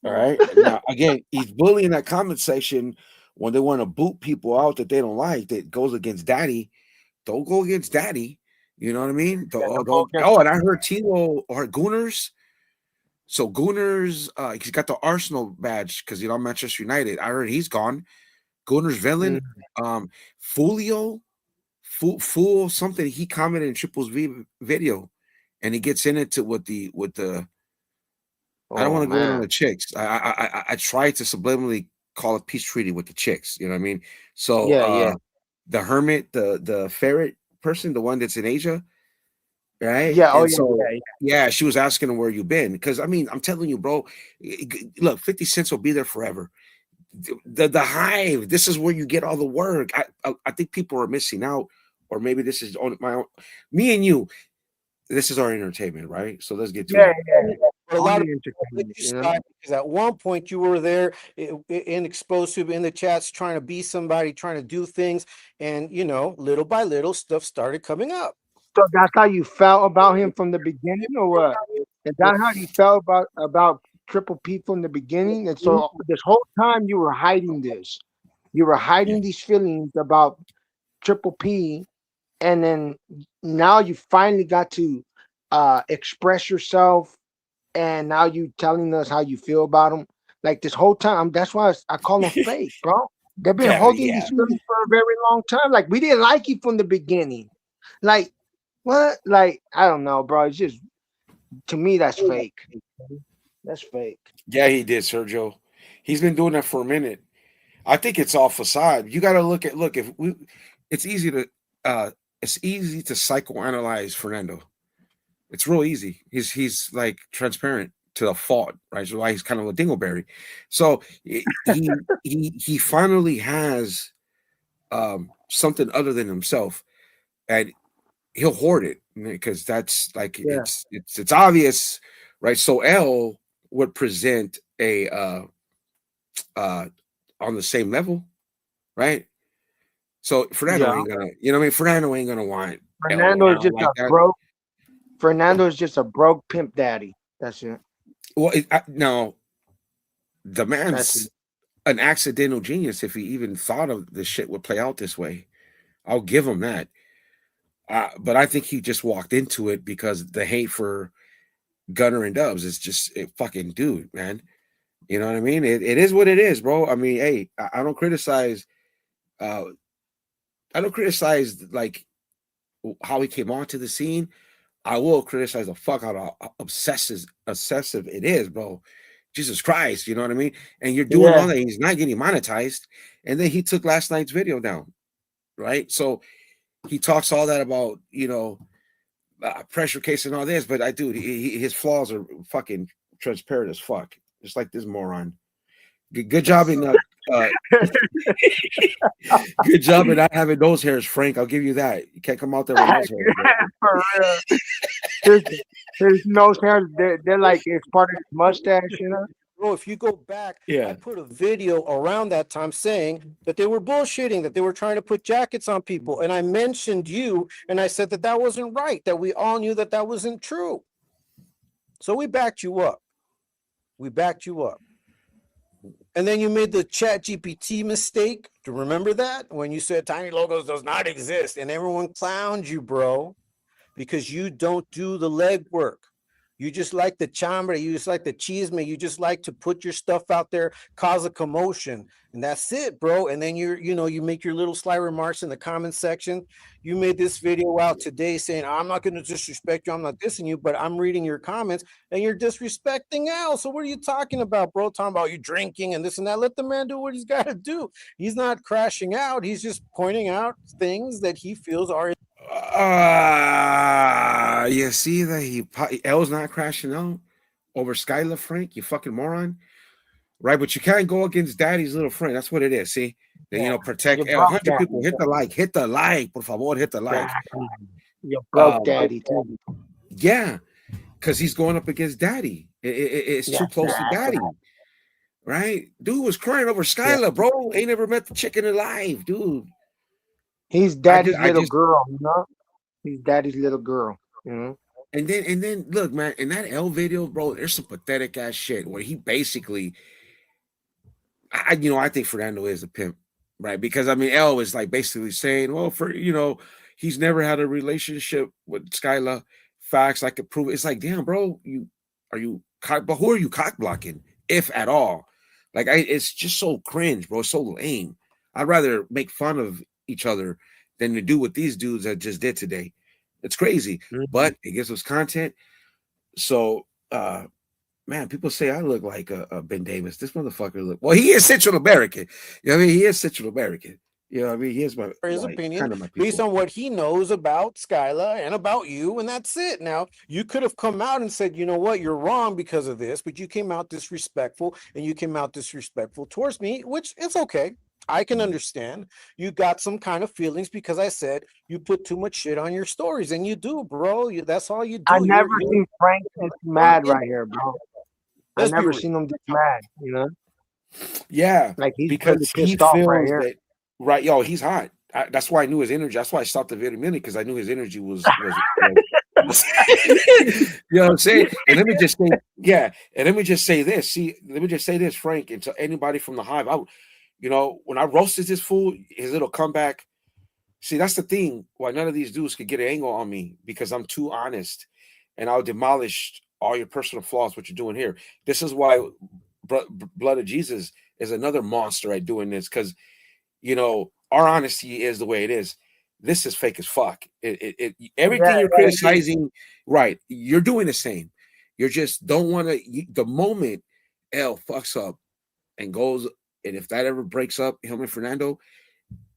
All right. Now, again, he's bullying that comment section when they want to boot people out that they don't like that goes against daddy. Don't go against daddy. You know what I mean? And I heard Tilo or Gooners. So Gooners, he's got the Arsenal badge because Manchester United. I heard he's gone. Gooners villain, Fulio, Fool something. He commented in Triple's video, and he gets in it with the. I don't want to go in on the chicks. I tried to subliminally call a peace treaty with the chicks. You know what I mean? So yeah. the hermit, the ferret person, the one that's in Asia, right? Yeah, oh And yeah, so yeah. she was asking him where you been because I'm telling you, bro. Look, 50 cents will be there forever. The hive. This is where you get all the work. I think people are missing out, or maybe this is on my own. Me and you. This is our entertainment, right? So let's get to it. Yeah. But a lot of Only people let entertainment, you you know? slide because at one point you were there in explosive in the chats trying to be somebody, trying to do things, and little by little stuff started coming up. So that's how you felt about him from the beginning, or what? Is that how you felt about Triple P from the beginning? And so this whole time you were hiding this. You were hiding these feelings about Triple P, and then now you finally got to express yourself, and now you telling us how you feel about him. Like this whole time, that's why I call them fake, bro. They've been holding these feelings for a very long time. Like we didn't like you from the beginning. Like what? Like I don't know, bro. It's just to me that's fake. That's fake. Yeah, he did, Sergio. He's been doing that for a minute. I think it's all facade. You got to look. If we, it's easy to psychoanalyze Fernando. It's real easy. He's like transparent to a fault, right? So why he's kind of a dingleberry. So he finally has something other than himself, and he'll hoard it because that's like it's obvious, right? So L would present a on the same level, right? So Fernando ain't gonna, Fernando ain't gonna want Fernando is just like a broke. Fernando is just a broke pimp daddy. That's it. Well, now the man's an accidental genius if he even thought of the shit would play out this way. I'll give him that. But I think he just walked into it because the hate for Gunner and Dubs is just fucking dude, man. You know what I mean? It is what it is, bro. I mean, hey, I don't criticize. I don't criticize like how he came onto the scene. I will criticize the fuck out of how obsessive it is, bro. Jesus Christ, you know what I mean? And you're doing all that, he's not getting monetized. And then he took last night's video down, right? So he talks all that about, pressure case and all this, but his flaws are fucking transparent as fuck, just like this moron. Good job in good job in not having nose hairs, Frank. I'll give you that. You can't come out there with nose hairs. For real. His nose hairs, they're like it's part of his mustache, you know. Bro, if you go back, I put a video around that time saying that they were bullshitting, that they were trying to put jackets on people. And I mentioned you, and I said that wasn't right, that we all knew that wasn't true. So we backed you up. And then you made the Chat GPT mistake. Do you remember that? When you said Tiny Logos does not exist and everyone clowned you, bro, because you don't do the legwork. You just like the chambre, you just like the chisme, you just like to put your stuff out there, cause a commotion, and that's it, bro. And then you make your little sly remarks in the comment section. You made this video out today saying, I'm not going to disrespect you, I'm not dissing you, but I'm reading your comments, and you're disrespecting Al. So what are you talking about, bro? Talking about you drinking and this and that. Let the man do what he's got to do. He's not crashing out. He's just pointing out things that he feels are. You see that L's not crashing out over Skylar, Frank, you fucking moron, right? But you can't go against daddy's little friend. That's what it is. See, then protect L. 100 people, hit the like, por favor, hit the like. You broke daddy too. Yeah, because he's going up against daddy. It's too close to daddy, right? Dude was crying over Skylar, bro. Ain't never met the chicken alive, dude. He's daddy's little girl, you know. He's daddy's little girl, you know. And then look, man, in that L video, bro, there's some pathetic ass shit where he basically, I think Fernando is a pimp, right? Because I mean, L is like basically saying, well, he's never had a relationship with Skylar. Facts, I could prove it. It's like, damn, bro, but who are you cock blocking, if at all? Like, it's just so cringe, bro. It's so lame. I'd rather make fun of each other than to do what these dudes that just did today. It's crazy, but it gives us content. So, man, people say I look like a Ben Davis. This motherfucker well, he is Central American. You know what I mean? He is Central American. You know what I mean? He is his opinion kind of based on what he knows about Skylar and about you, and that's it. Now, you could have come out and said, you know what, you're wrong because of this, but you came out disrespectful, and you came out disrespectful towards me, which it's okay. I can understand. You got some kind of feelings because I said you put too much shit on your stories, and you do, bro. That's all you do. I never seen Frank this mad right here, bro. I never seen him this mad, you know? Yeah, like he's because really he pissed off feels right here. that, right, yo, he's hot. That's why I knew his energy. That's why I stopped the video a minute, because I knew his energy was you know what I'm saying? And let me just say, and let me just say this. See, let me just say this, Frank, and to anybody from the Hive, when I roasted this fool, his little comeback. See, that's the thing. Why none of these dudes could get an angle on me, because I'm too honest, and I'll demolish all your personal flaws. What you're doing here. This is why Blood of Jesus is another monster at doing this, because our honesty is the way it is. This is fake as fuck. Everything you're criticizing, right? You're doing the same. You just don't want to. The moment L fucks up and goes. And if that ever breaks up, him and Fernando,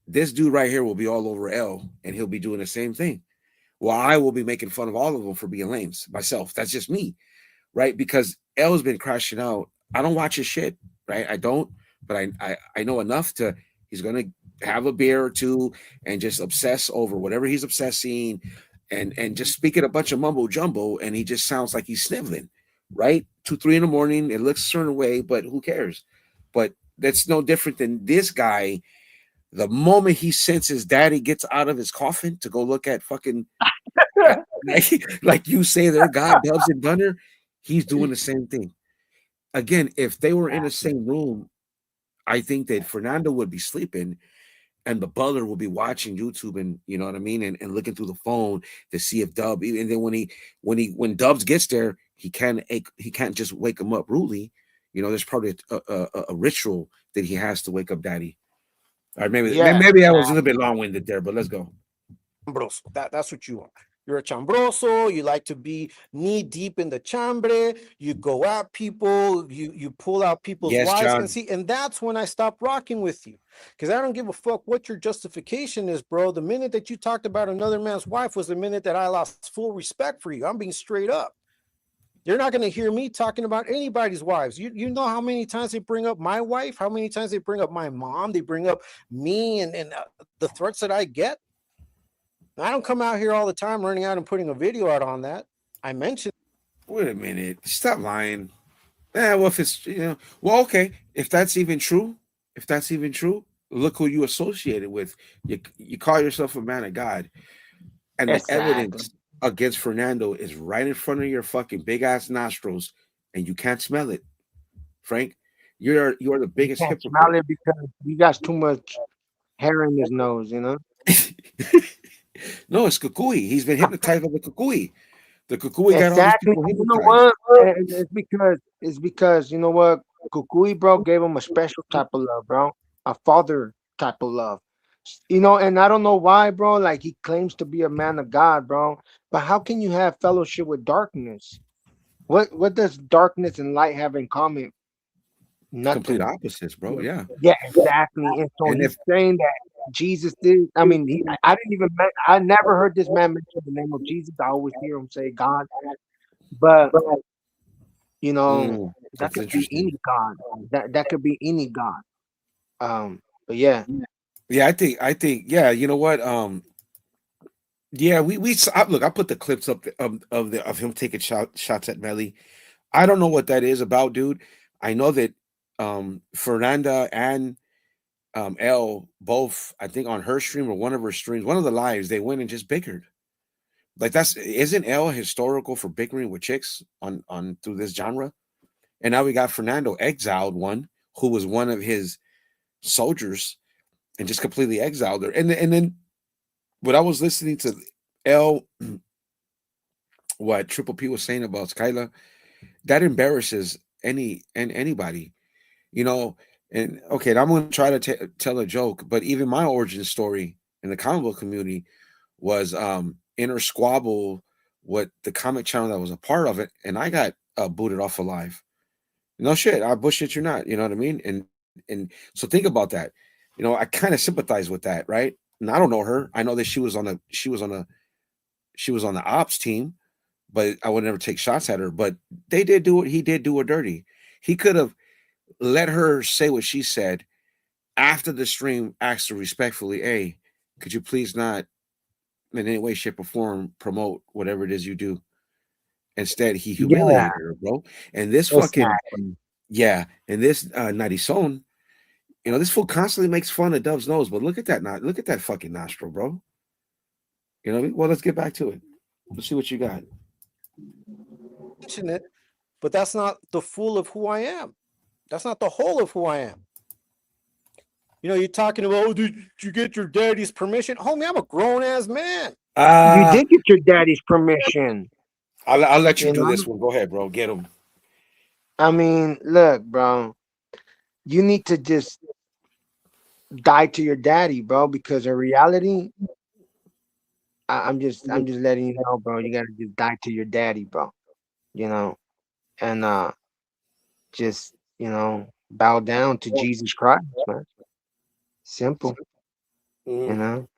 this dude right here will be all over L, and he'll be doing the same thing. Well, I will be making fun of all of them for being lames myself. That's just me, right? Because L's been crashing out. I don't watch his shit, right? I don't, but I know enough to. He's gonna have a beer or two and just obsess over whatever he's obsessing, and just speaking a bunch of mumbo jumbo, and he just sounds like he's sniveling, right? 2, 3 in the morning. It looks a certain way, but who cares? But that's no different than this guy. The moment he senses daddy gets out of his coffin to go look at fucking like you say, their God, Dubs and Gunner, he's doing the same thing. Again, if they were in the same room, I think that Fernando would be sleeping and the butler will be watching YouTube, and you know what I mean, and looking through the phone to see if Dub. And then when Dubs gets there, he can't just wake him up rudely. There's probably a ritual that he has to wake up daddy. All right, maybe I was a little bit long-winded there, but let's go. That's what you want. You're a chambroso. You like to be knee deep in the chambre. You go at people. You pull out people's wives. And that's when I stop rocking with you, because I don't give a fuck what your justification is, bro. The minute that you talked about another man's wife was the minute that I lost full respect for you. I'm being straight up. You're not going to hear me talking about anybody's wives. You know how many times they bring up my wife, how many times they bring up my mom, they bring up me and the threats that I get. I don't come out here all the time running out and putting a video out on that. I mentioned. Wait a minute. Stop lying. Well, if it's, well, okay. If that's even true, look who you associated with. You call yourself a man of God. And the evidence against Fernando is right in front of your fucking big ass nostrils, and you can't smell it, Frank. you're the You biggest can't smell hypocrite. it because he got too much hair in his nose, you know? No, it's Kukui. He's been hypnotized by the Kukui. The Kukui got all these Exactly. people You know hypnotized. what? And it's because you know what? Kukui, bro, gave him a special type of love, bro. A father type of love. You know, and I don't know why, bro. Like he claims to be a man of God, bro. But how can you have fellowship with darkness? What does darkness and light have in common? Complete Nothing. opposites, bro. Yeah. Yeah, exactly. And so And he's if saying that Jesus did. I mean, I didn't even. I never heard this man mention the name of Jesus. I always hear him say God, but you know that that's could be interesting. any God. That could be any God. But yeah, Yeah, I think yeah, you know what? Yeah, look, I put the clips up of him taking shots at Melly. I don't know what that is about, dude. I know that Fernanda and L both, I think on her stream or one of her streams, one of the lives, they went and just bickered. Like that's isn't L historical for bickering with chicks on through this genre? And now we got Fernando exiled one who was one of his soldiers and just completely exiled her. And then what I was listening to L what Triple P was saying about Skyla, that embarrasses anybody, you know. And okay, I'm going to try to tell a joke, but even my origin story in the comic book community was inner squabble with the comic channel that was a part of it, and I got booted off alive. No shit, I bullshit you not. You know what I mean? And so think about that. You know, I kind of sympathize with that, right? And I don't know her. I know that she was on the ops team, but I would never take shots at her. But they did do it. He did do her dirty. He could have let her say what she said after the stream, asked her respectfully, "Hey, could you please not in any way, shape, or form promote whatever it is you do?" Instead, he yeah, humiliated her, bro. And this fucking exactly. yeah, and this Narison, this fool constantly makes fun of Dove's nose, but look at that, look at that fucking nostril, bro. You know what I mean? Well, let's get back to it. Let's see what you got. Mention it, but that's not the full of who I am. That's not the whole of who I am. You know, you're talking about, oh, did you get your daddy's permission? Homie, I'm a grown ass man. You did get your daddy's permission. I'll let you You do know, this one. Go ahead, bro. Get him. I mean, look, bro, you need to just die to your daddy, bro, because in reality, I'm just letting you know, bro. You gotta just die to your daddy, bro. You know, and just bow down to Jesus Christ, man. Simple, you Mm, know.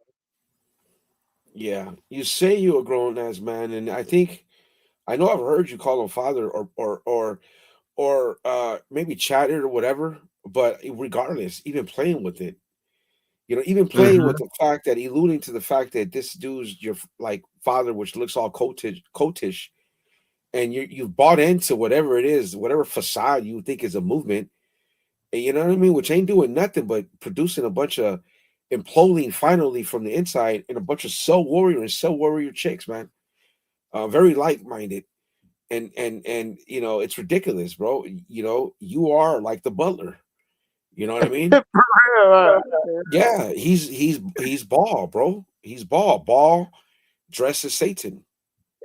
yeah, you say you're a grown ass man, and I know I've heard you call him father or maybe chatted or whatever. But regardless, even playing with it, even playing Hmm. with the fact that alluding to the fact that this dude's your like father, which looks all coatish, and you've bought into whatever it is, whatever facade you think is a movement, and you know what I mean, which ain't doing nothing but producing a bunch of imploding finally from the inside and a bunch of cell warrior chicks, man. Very like-minded. And it's ridiculous, bro. You are like the butler. You know what I mean? Yeah, he's ball, bro. He's ball dressed as Satan.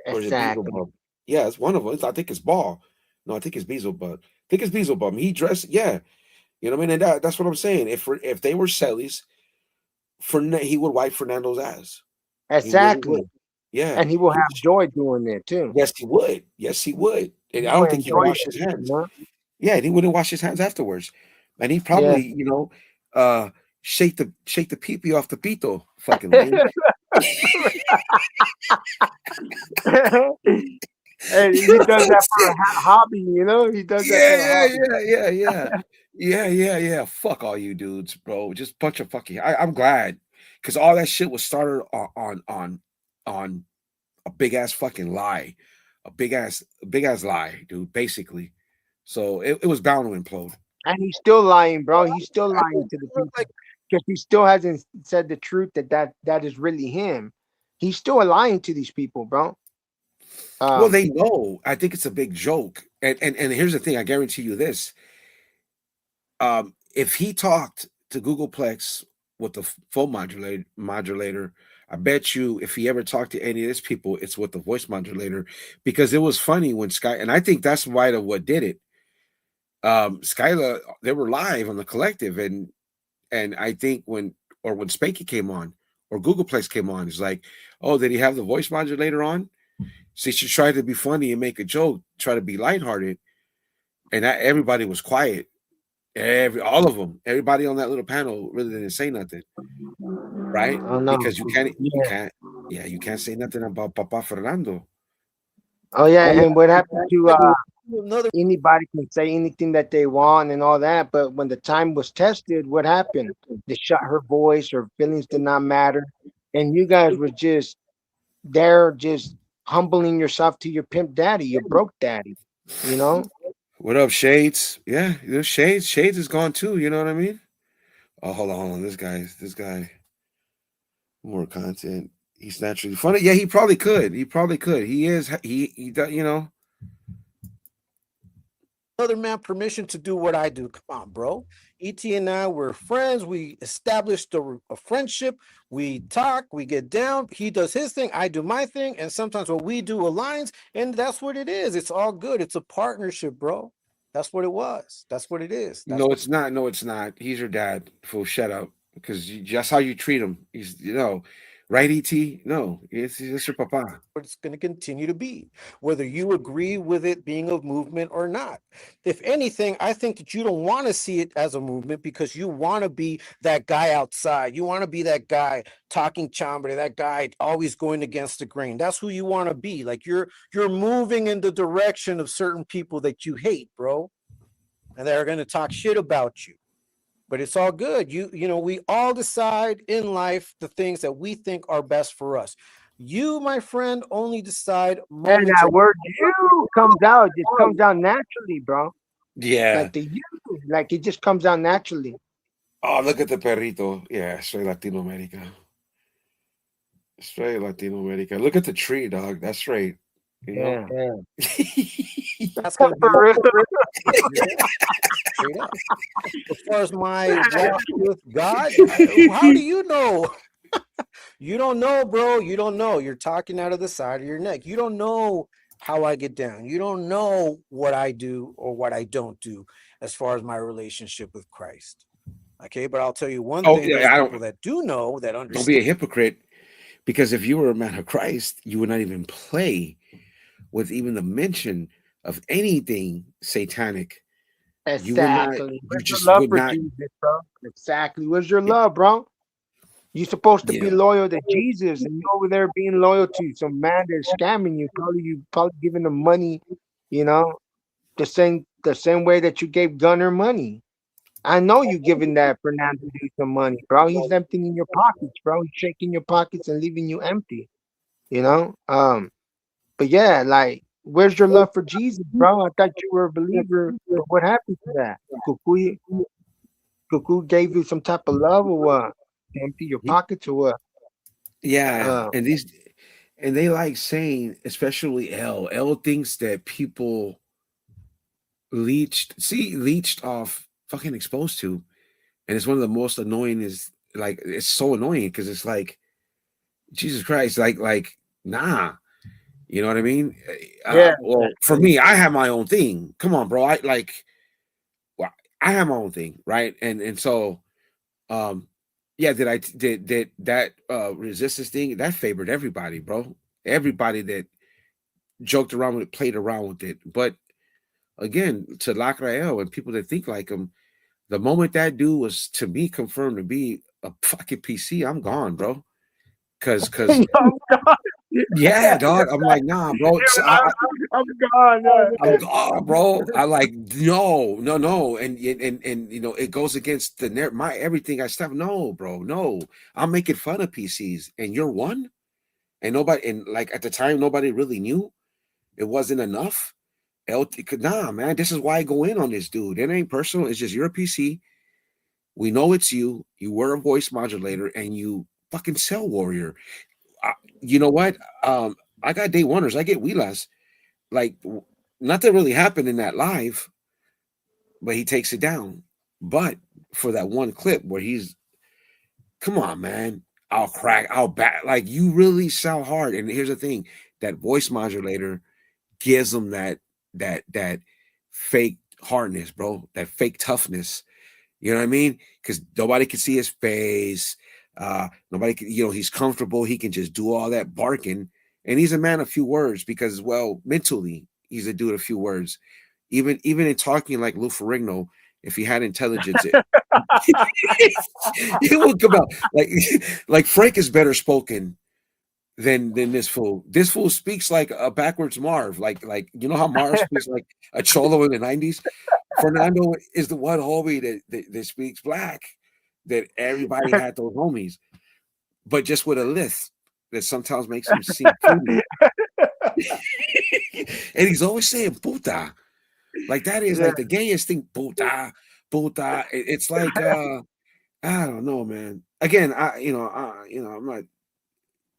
Or is it Exactly. Beelzebub? Yeah, it's one of them. I think it's Ball. No, I think it's Beelzebub. I think it's Beelzebub. He dressed, yeah. You know what I mean? And that's what I'm saying. If they were Sellies, he would wipe Fernando's ass. He really would. Exactly. Yeah. And he will have joy doing it too. Yes, he would. Yes, he would. And He I don't will think he'd enjoy wash it, his you hands. know. Yeah, and he wouldn't wash his hands afterwards. And he Yeah. probably, uh, shake the pee off the pito. Fucking lame. And he does that for a hobby, you know. He does that Yeah, for a yeah, hobby. yeah, yeah, yeah. Yeah. Fuck all you dudes, bro. Just bunch of fucking. I'm glad because all that shit was started on a big ass fucking lie, a big ass lie, dude. Basically, so it was bound to implode. And he's still lying, bro. He's still I lying don't to the feel people like because he still hasn't said the truth that is really him. He's still lying to these people, bro. Well, Um, they know. I think it's a big joke, and here's the thing. I guarantee you this: if he talked to Googleplex with the phone modulator, I bet you if he ever talked to any of these people, it's with the voice modulator, because it was funny when Sky, and I think that's why what did it. Skyla, they were live on the collective, and I think when Spanky came on or Googleplex came on, it's like, oh, did he have the voice modulator on? So she tried to be funny and make a joke, try to be lighthearted, and everybody was quiet. All of them, everybody on that little panel really didn't say nothing, right? Oh no. Because you can't say nothing about Papa Fernando. Oh yeah, and what happened to Another anybody can say anything that they want and all that, but when the time was tested, what happened? They shut her voice, her feelings did not matter, and you guys were just there, just humbling yourself to your pimp daddy, your broke daddy, you know. What up, Shades? Yeah, Shades is gone too. You know what I mean? Oh, hold on. This guy, more content. He's naturally funny. Yeah, he probably could. He is. He does. You know. Other man permission to do what I do. Come on, bro. ET and I were friends. We established a friendship. We talk, we get down. He does his thing, I do my thing, and sometimes what we do aligns, and that's what it is. It's all good. It's a partnership, bro. That's what it was. That's what it is. No, it's not. No, it's not. He's your dad. Fool, shut up. Because that's how you treat him. He's, right, ET? No, it's your papa. What it's going to continue to be, whether you agree with it being a movement or not. If anything, I think that you don't want to see it as a movement because you want to be that guy outside. You want to be that guy talking chambre, that guy always going against the grain. That's who you want to be. Like you're moving in the direction of certain people that you hate, bro, and they're going to talk shit about you. But it's all good. You know, we all decide in life the things that we think are best for us. You, my friend, only decide And moments. that word "you" comes out, it just comes out naturally, bro. Yeah. Like the "you," like it just comes out naturally. Oh, look at the perrito. Yeah, straight Latino America. Straight Latino America. Look at the tree, dog. That's right. Yeah. That's gonna be as far as my walk with God. How do you know? You don't know, bro. You don't know. You're talking out of the side of your neck. You don't know how I get down. You don't know what I do or what I don't do as far as my relationship with Christ. Okay, but I'll tell you one thing: yeah, there's people that do know, that understand. Don't be a hypocrite, because if you were a man of Christ, you would not even play with even the mention of anything satanic. Exactly. You just love would for not. Jesus, bro. Exactly. Where's your love, bro? You're supposed to be loyal to Jesus, and you're over there being loyal to some man that's scamming you, probably giving them money, you know, the same way that you gave Gunner money. I know you giving that Fernando dude some money, bro. He's emptying your pockets, bro. He's shaking your pockets and leaving you empty, you know. But yeah, like, where's your love for Jesus, bro? I thought you were a believer, but what happened to that? Cuckoo gave you some type of love or what? To empty your pockets or what? Yeah, and they like saying, especially L thinks that people leached off, fucking exposed to, and it's one of the most annoying. Is like, it's so annoying because it's like, Jesus Christ, like nah, you know what I mean? Yeah. Well, for me, I have my own thing. Come on, bro. Well, I have my own thing, right? And so, yeah, did that resistance thing that favored everybody, bro? Everybody that joked around with it, played around with it. But again, to Lacrael and people that think like him, the moment that dude was to me confirmed to be a fucking PC, I'm gone, bro. Cause yeah, dog. I'm like, nah, bro. I'm gone. I'm gone, bro. I like, no, and it goes against my everything I stuff. No, bro, no. I'm making fun of PCs, and you're one, and nobody, and like at the time, nobody really knew. It wasn't enough. Nah, man. This is why I go in on this dude. It ain't personal. It's just you're a PC. We know it's you. You were a voice modulator, and you fucking cell warrior. You know what? I got day oneers. I get wheelas. Like, nothing really happened in that live, but he takes it down. But for that one clip where he's, come on, man, I'll back. Like, you really sound hard. And here's the thing, that voice modulator gives him that fake hardness, bro, that fake toughness. You know what I mean? Because nobody can see his face. Nobody can, he's comfortable. He can just do all that barking. And he's a man of few words because, well, mentally, he's a dude of few words. Even in talking like Lou Ferrigno, if he had intelligence, it would come out. Like Frank is better spoken than this fool. This fool speaks like a backwards Marv. Like how Marv speaks like a cholo in the 90s. Fernando is the one homie that speaks black, that everybody had those homies, but just with a lisp that sometimes makes him seem fruity. And he's always saying puta. Like, that is like the gayest thing, puta, puta. It's like I don't know, man. Again, I'm not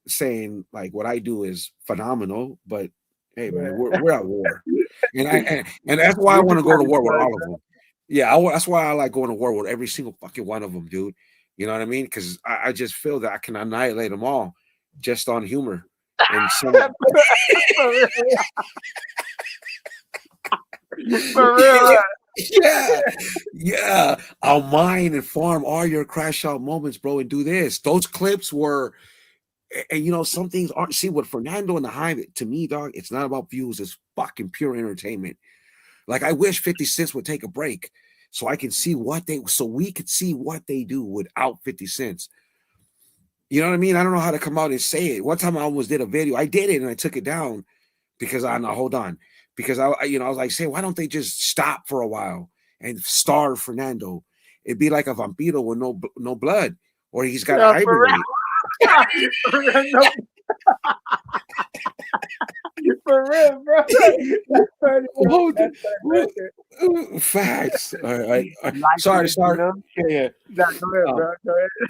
saying like what I do is phenomenal, but hey, man, we're at war, and that's why I want to go to war with all of them. Yeah, that's why I like going to war with every single fucking one of them, dude. You know what I mean? Because I just feel that I can annihilate them all just on humor and some. For real. Yeah. I'll mine and farm all your crash out moments, bro, and do this. Those clips were, and some things aren't. See, what Fernando and the Hive, to me, dog, it's not about views. It's fucking pure entertainment. Like, I wish 50 Cent would take a break so we could see what they do without 50 Cent. You know what I mean? I don't know how to come out and say it. One time I almost did a video. I did it and I took it down because hold on. Because I was like, say, why don't they just stop for a while and starve Fernando? It'd be like a vampiro with no blood, or he's got a hibernate. For real, bro. Facts. All right. Sorry. Yeah. Go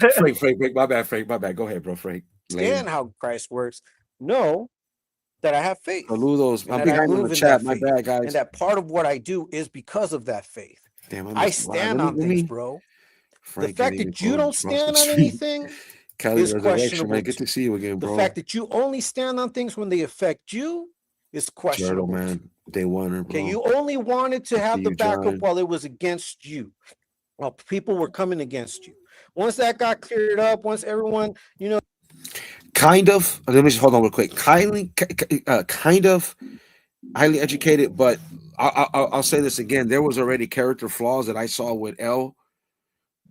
ahead. Frank, my bad, Frank. My bad. Go ahead, bro, Frank. And how Christ works. Know that I have faith. Saludos. I'm behind in the chat. My bad, guys. And that part of what I do is because of that faith. Damn, I stand on things, bro. Frank, the fact that you don't stand on anything is questionable. Man. Good to see you again, bro. The fact that you only stand on things when they affect you is questionable. Turtle, man. Day one, bro. Okay, you only wanted to have the backup while it was against you. While people were coming against you. Once that got cleared up, once everyone, kind of. Let me just hold on real quick. Kind of highly educated, but I'll say this again. There was already character flaws that I saw with L.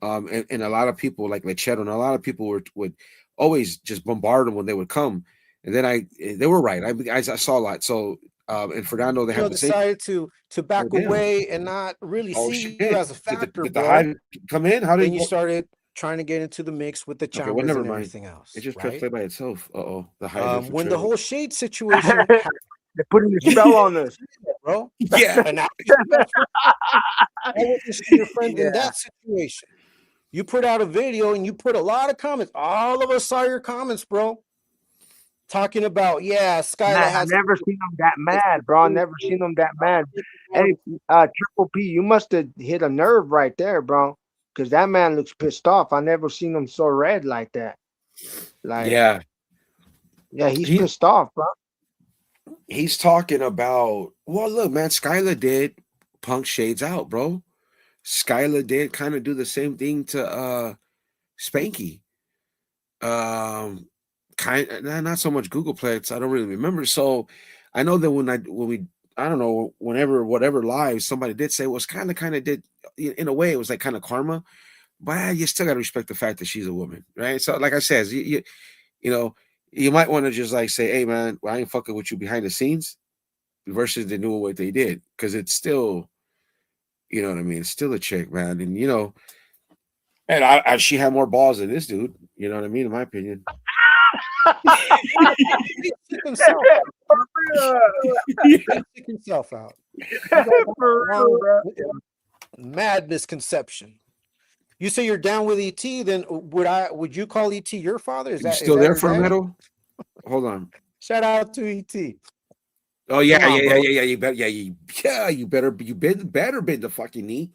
And a lot of people like Cheto, and a lot of people would always just bombard them when they would come, and then they were right. I saw a lot. So and Fernando, they have decided to back away and not really see you as a factor. Did the Hive come in? How did you started trying to get into the mix with the chambers and everything else? It just pressed play by itself. The Hive. When the whole shade situation. They're putting a spell on us, bro. Yeah. And I was just your friend in that situation. You put out a video and you put a lot of comments. All of us saw your comments, bro. Talking about, Skylar has. I've never seen them that mad, bro. I've never seen them that mad. Hey, Triple P, you must have hit a nerve right there, bro. Because that man looks pissed off. I never seen him so red like that. He's pissed off, bro. He's talking about, well, look, man, Skylar did Punk shades out, bro. Skylar did kind of do the same thing to Spanky. Not so much Googleplex. I don't really remember. So I know that whatever live somebody did say was kind of did, in a way, it was like kind of karma. But you still got to respect the fact that she's a woman, right? So like I said, you might want to just like say, hey, man, I ain't fucking with you behind the scenes versus they knew what they did. Because it's still, you know what I mean? It's still a chick, man. And, and she had more balls than this dude. You know what I mean? In my opinion. Take himself out. Mad misconception. You say you're down with ET, then would you call ET your father? Is that still there for metal? Hold on. Shout out to ET. Oh yeah. You better bend the fucking knee.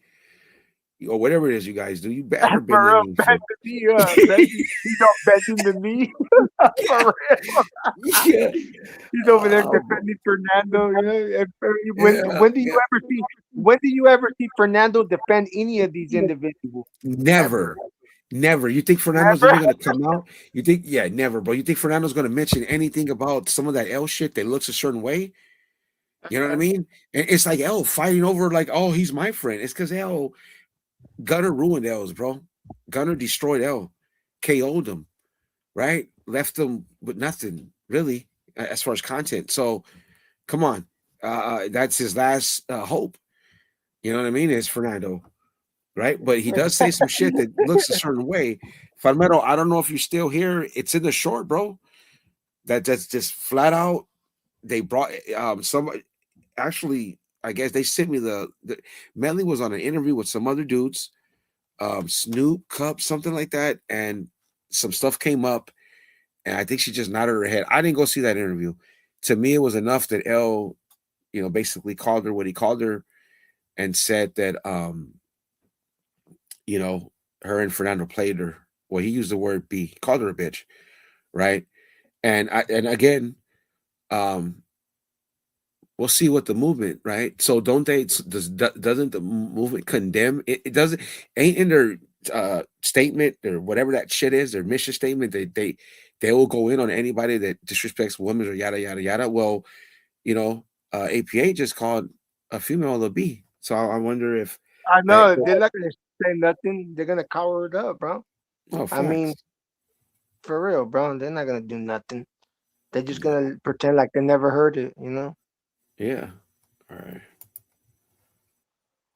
or whatever it is you guys do. You better bend For your real, knee. bend the knee, bending the knee. For real. Yeah. He's over there Oh, defending Fernando. Yeah. And yeah, yeah. when do you ever see Fernando defend any of these individuals? Never. Ever. Never. You think Fernando's Never. even gonna come out? You think, yeah, never, bro. You think Fernando's gonna mention anything about some of that L shit that looks a certain way? You know what I mean? And it's like L fighting over like, oh, he's my friend. It's because L Gunner ruined L's, bro. Gunner destroyed L, KO'd him, right? Left him with nothing, really, as far as content. So come on. That's his last hope. You know what I mean? Is Fernando. Right? But he does say some shit that looks a certain way. Farmero, I don't know if you're still here. It's in the short, bro. That's just flat out. They brought some actually, I guess they sent me the Melly was on an interview with some other dudes, Snoop, Cup, something like that, and some stuff came up, and I think she just nodded her head. I didn't go see that interview. To me, it was enough that L, basically called her what he called her and said that her and Fernando played her. Well, he used the word B. He called her a bitch, right? And again, we'll see what the movement, right? So doesn't the movement condemn it? It doesn't ain't in their statement or whatever that shit is, their mission statement. They will go in on anybody that disrespects women or yada yada yada. Well, APA just called a female a B. So I wonder if I that. know they're not gonna say nothing. They're gonna cover it up, bro. Oh, I mean, facts. for real, bro. They're not gonna do nothing. They're just gonna pretend like they never heard it, you know? Yeah. All right.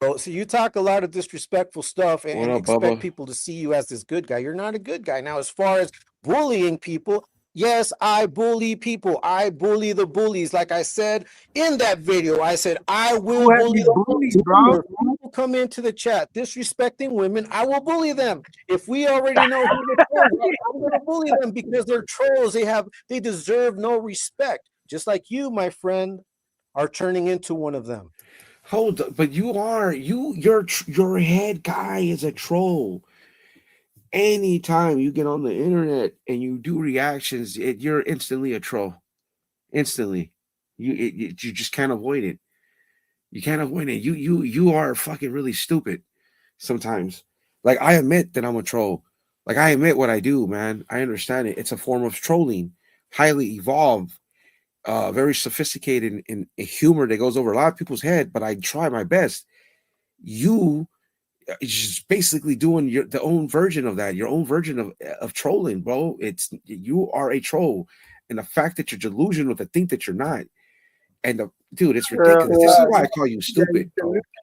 Bro, so you talk a lot of disrespectful stuff What and up, expect Bubba? people to see you as this good guy. You're not a good guy. Now, as far as bullying people, yes, I bully people. I bully the bullies. Like I said in that video, I said, I will Who has bully you the bullied, bullies. bro? If people come into the chat disrespecting women, I will bully them. If we already know who the trolls are, I'm going to bully them because they're trolls. They deserve no respect. Just like you, my friend, are turning into one of them. Hold up, but your head guy is a troll. Anytime you get on the internet and you do reactions, you're instantly a troll. Instantly, you just can't avoid it. You can't avoid it. You are fucking really stupid sometimes. Like I admit that I'm a troll. Like I admit what I do, man. I understand it. It's a form of trolling, highly evolved, very sophisticated in humor that goes over a lot of people's head. But I try my best. You just basically doing the own version of that, your own version of trolling, bro. You are a troll, and the fact that you're delusional to think that you're not, and dude, it's ridiculous. This is why I call you Yeah, stupid,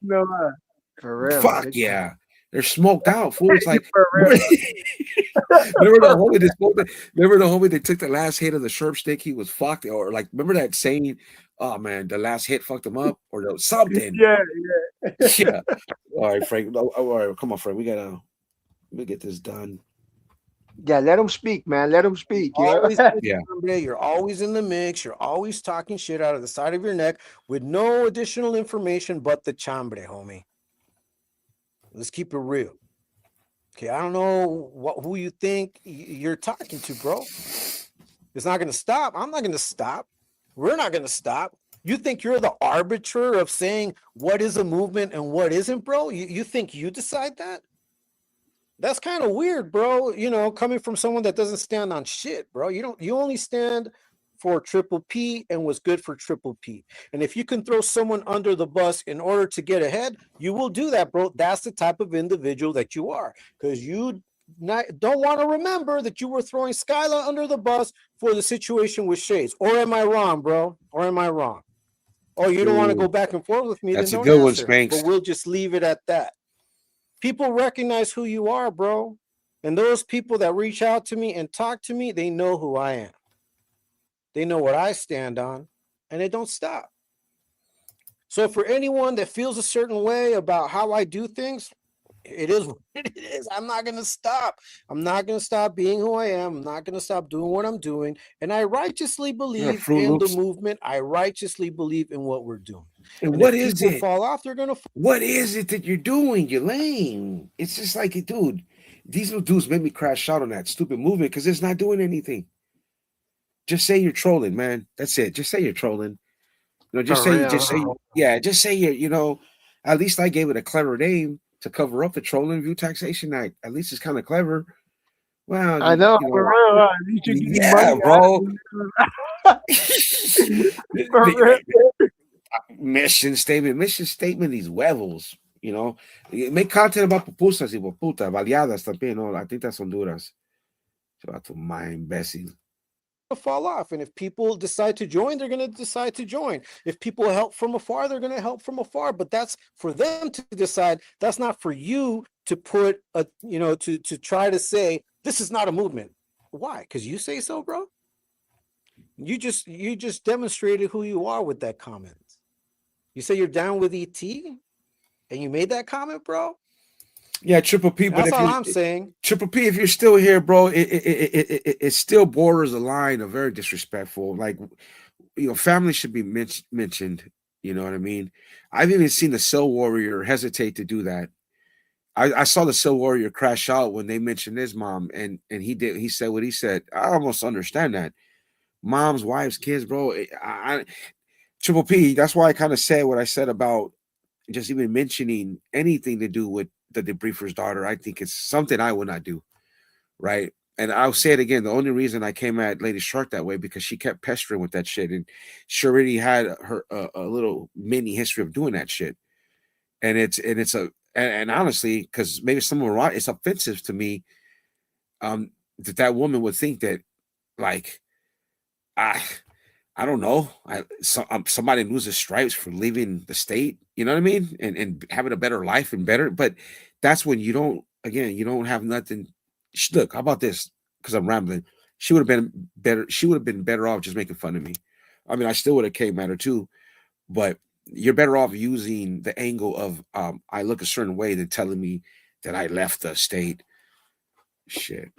bro. for real. Fuck yeah, they're smoked out, fool. It's like For real. remember the homie that smoked it? Remember the homie that took the last hit of the sherp stick? He was fucked, or like remember that saying? Oh man, the last hit fucked him up, or something. Yeah. Yeah. All right, Frank. All right, come on, Frank. Let me get this done. Yeah, let them speak, man. Let them speak. Yeah. You're always in the mix. You're always talking shit out of the side of your neck with no additional information but the chambre, homie. Let's keep it real. Okay, I don't know who you think you're talking to, bro. It's not going to stop. I'm not going to stop. We're not going to stop. You think you're the arbiter of saying what is a movement and what isn't, bro? You think you decide that? That's kind of weird, bro. Coming from someone that doesn't stand on shit, bro. You only stand for Triple P and what's good for Triple P. And if you can throw someone under the bus in order to get ahead, you will do that, bro. That's the type of individual that you are, because you don't want to remember that you were throwing Skylar under the bus for the situation with Shades. Or am I wrong, bro? Or am I wrong? Oh, you don't want to go back and forth with me? That's then a don't good one, answer. Spanx. But we'll just leave it at that. People recognize who you are, bro. And those people that reach out to me and talk to me, they know who I am. They know what I stand on, and they don't stop. So for anyone that feels a certain way about how I do things, it is what it is. I'm not gonna stop. I'm not gonna stop being who I am. I'm not gonna stop doing what I'm doing. And I righteously believe Fruit in the Loops. movement. I righteously believe in what we're doing. And if what is people it? fall off, they're gonna What is it that you're doing? You're lame. It's just like, dude, these little dudes made me crash out on that stupid movement because it's not doing anything. Just say you're trolling, man. That's it. Just say you're trolling. You know, just For say, real. just say you're, at least I gave it a clever name to cover up the Trolling View Taxation Act. At least it's kind of clever. Well, I know, for real. At least you're getting money. yeah, bro. For real. Mission statement, these huevos, make content about pupusas y puta, baleadas también, no, I think that's Honduras. To my imbécil. fall off. And if people decide to join, they're going to decide to join. If people help from afar, they're going to help from afar. But that's for them to decide. That's not for you to put to try to say this is not a movement. Why? Because you say so, bro. You just demonstrated who you are with that comment. You say you're down with ET, and you made that comment, bro. Yeah, Triple P. That's all I'm saying. Triple P, if you're still here, bro, it still borders a line of very disrespectful. Like, family should be mentioned. You know what I mean? I've even seen the Cell Warrior hesitate to do that. I saw the Cell Warrior crash out when they mentioned his mom, and he said what he said. I almost understand that. Moms, wives, kids, bro. Triple P, that's why I kind of said what I said about just even mentioning anything to do with the debriefer's daughter. I think it's something I would not do, right? And I'll say it again. The only reason I came at Lady Shark that way because she kept pestering with that shit, and she already had her a little mini history of doing that shit. And honestly, because maybe someone wrong, it's offensive to me that woman would think that, like, I don't know. Somebody loses stripes for leaving the state. You know what I mean? And having a better life and better. But that's when you don't have nothing. Look, how about this? Because I'm rambling. She would have been better. She would have been better off just making fun of me. I mean, I still would have came at her too. But you're better off using the angle of I look a certain way than telling me that I left the state. Shit.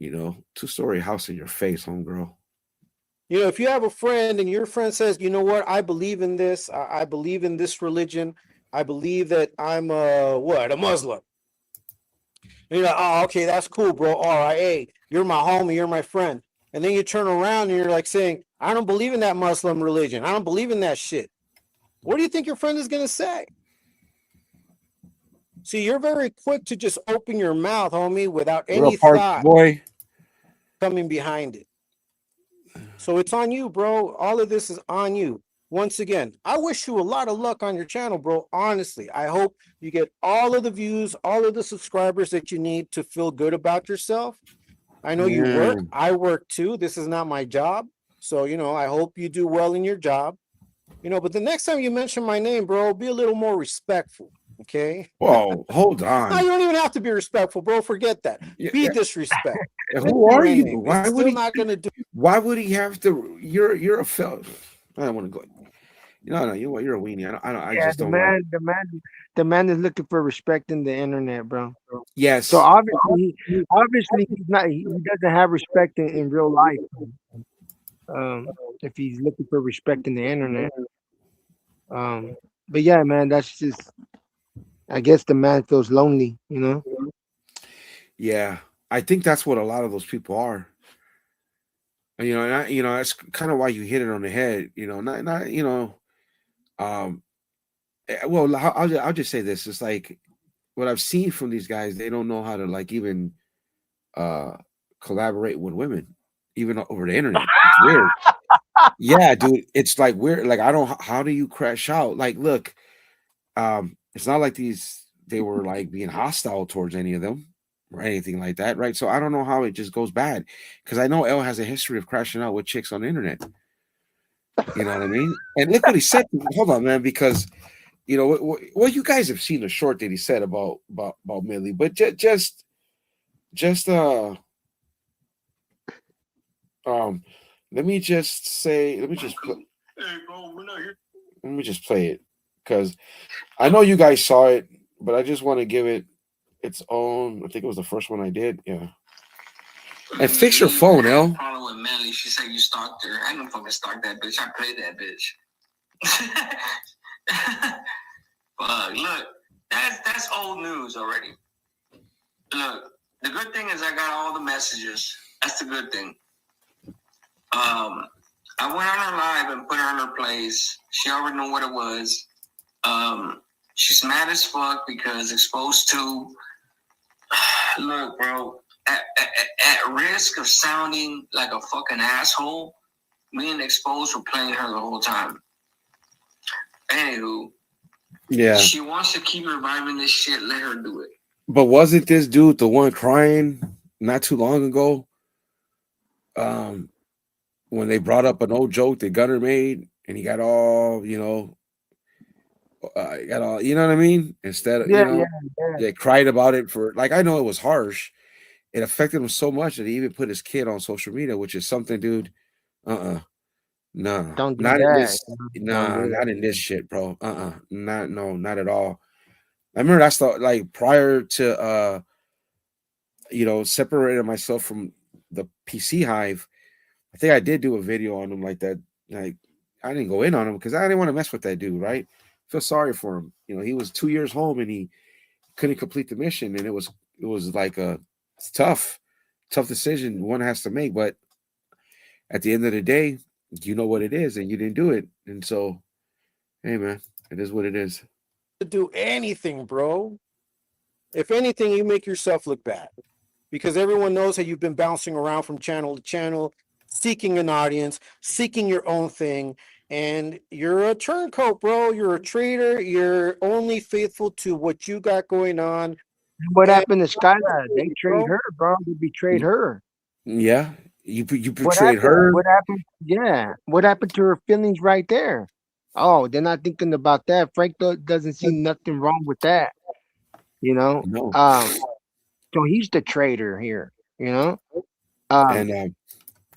2-story house in your face, homegirl. If you have a friend and your friend says, you know what, I believe in this. I believe in this religion. I believe that I'm a Muslim. And you're like, oh, okay, that's cool, bro. All right, hey, you're my homie, you're my friend. And then you turn around and you're like saying, I don't believe in that Muslim religion. I don't believe in that shit. What do you think your friend is going to say? See, you're very quick to just open your mouth, homie, without any thought coming behind it. So it's on you, bro. All of this is on you. Once again, I wish you a lot of luck on your channel, bro. Honestly, I hope you get all of the views, all of the subscribers that you need to feel good about yourself. I know you work. I work too. This is not my job. So, I hope you do well in your job. But the next time you mention my name, bro, be a little more respectful. Okay. Whoa, hold on. No, you don't even have to be respectful, bro. Forget that. Be disrespectful. Who are you? Why would he not gonna do? Why would he have to? You're a fellow. I don't want to go. No, you know what? You're a weenie. I just don't. The man is looking for respect in the internet, bro. Yes. So obviously he's not. He doesn't have respect in real life. If he's looking for respect in the internet. But yeah, man, that's just. I guess the man feels lonely, Yeah, I think that's what a lot of those people are. And that's kind of why you hit it on the head. Well, I'll just say this: it's like what I've seen from these guys. They don't know how to even collaborate with women, even over the internet. It's weird. Yeah, dude, it's like weird. Like how do you crash out? Like, look, it's not like they were like being hostile towards any of them or anything like that, right? So I don't know how it just goes bad because I know Elle has a history of crashing out with chicks on the internet. You know what I mean? And look what he said. Hold on, man, because well, you guys have seen the short that he said about Millie, but just let me just play it because I know you guys saw it, but I just want to give it its own. I think it was the first one I did. Yeah. And fix your phone, El. Problem with Melly, she said you stalked her. I don't fucking stalk that bitch. I played that bitch. But look, that's old news already. Look, the good thing is I got all the messages. That's the good thing. I went on her live and put her in her place. She already knew what it was. She's mad as fuck because exposed to. Look, bro. At risk of sounding like a fucking asshole, me and Exposed were playing her the whole time. Anywho, yeah, she wants to keep reviving this shit. Let her do it. But wasn't this dude the one crying not too long ago? When they brought up an old joke that Gunner made, and he got all, you know what I mean? Instead of, they cried about it for, like, I know it was harsh. It affected him so much that he even put his kid on social media, which is something, dude. No, Don't do not that. in this. Nah, not in this shit, bro. Not at all. I remember that's like prior to separating myself from the PC hive. I think I did do a video on him like that. Like, I didn't go in on him because I didn't want to mess with that dude, right? Feel sorry for him. He was 2 years home and he couldn't complete the mission, and it was like a tough decision one has to make. But at the end of the day, you know what it is, and you didn't do it. And so, hey, man, it is what it is. To do anything, bro. If anything, you make yourself look bad, because everyone knows how you've been bouncing around from channel to channel, seeking an audience, seeking your own thing. And you're a turncoat, bro. You're a traitor. You're only faithful to what you got going on. What happened to Skylar? They betrayed her, bro. They betrayed her. Yeah, you betrayed her. What happened? Yeah. What happened to her feelings right there? Oh, they're not thinking about that. Frank doesn't see nothing wrong with that. No. So he's the traitor here. And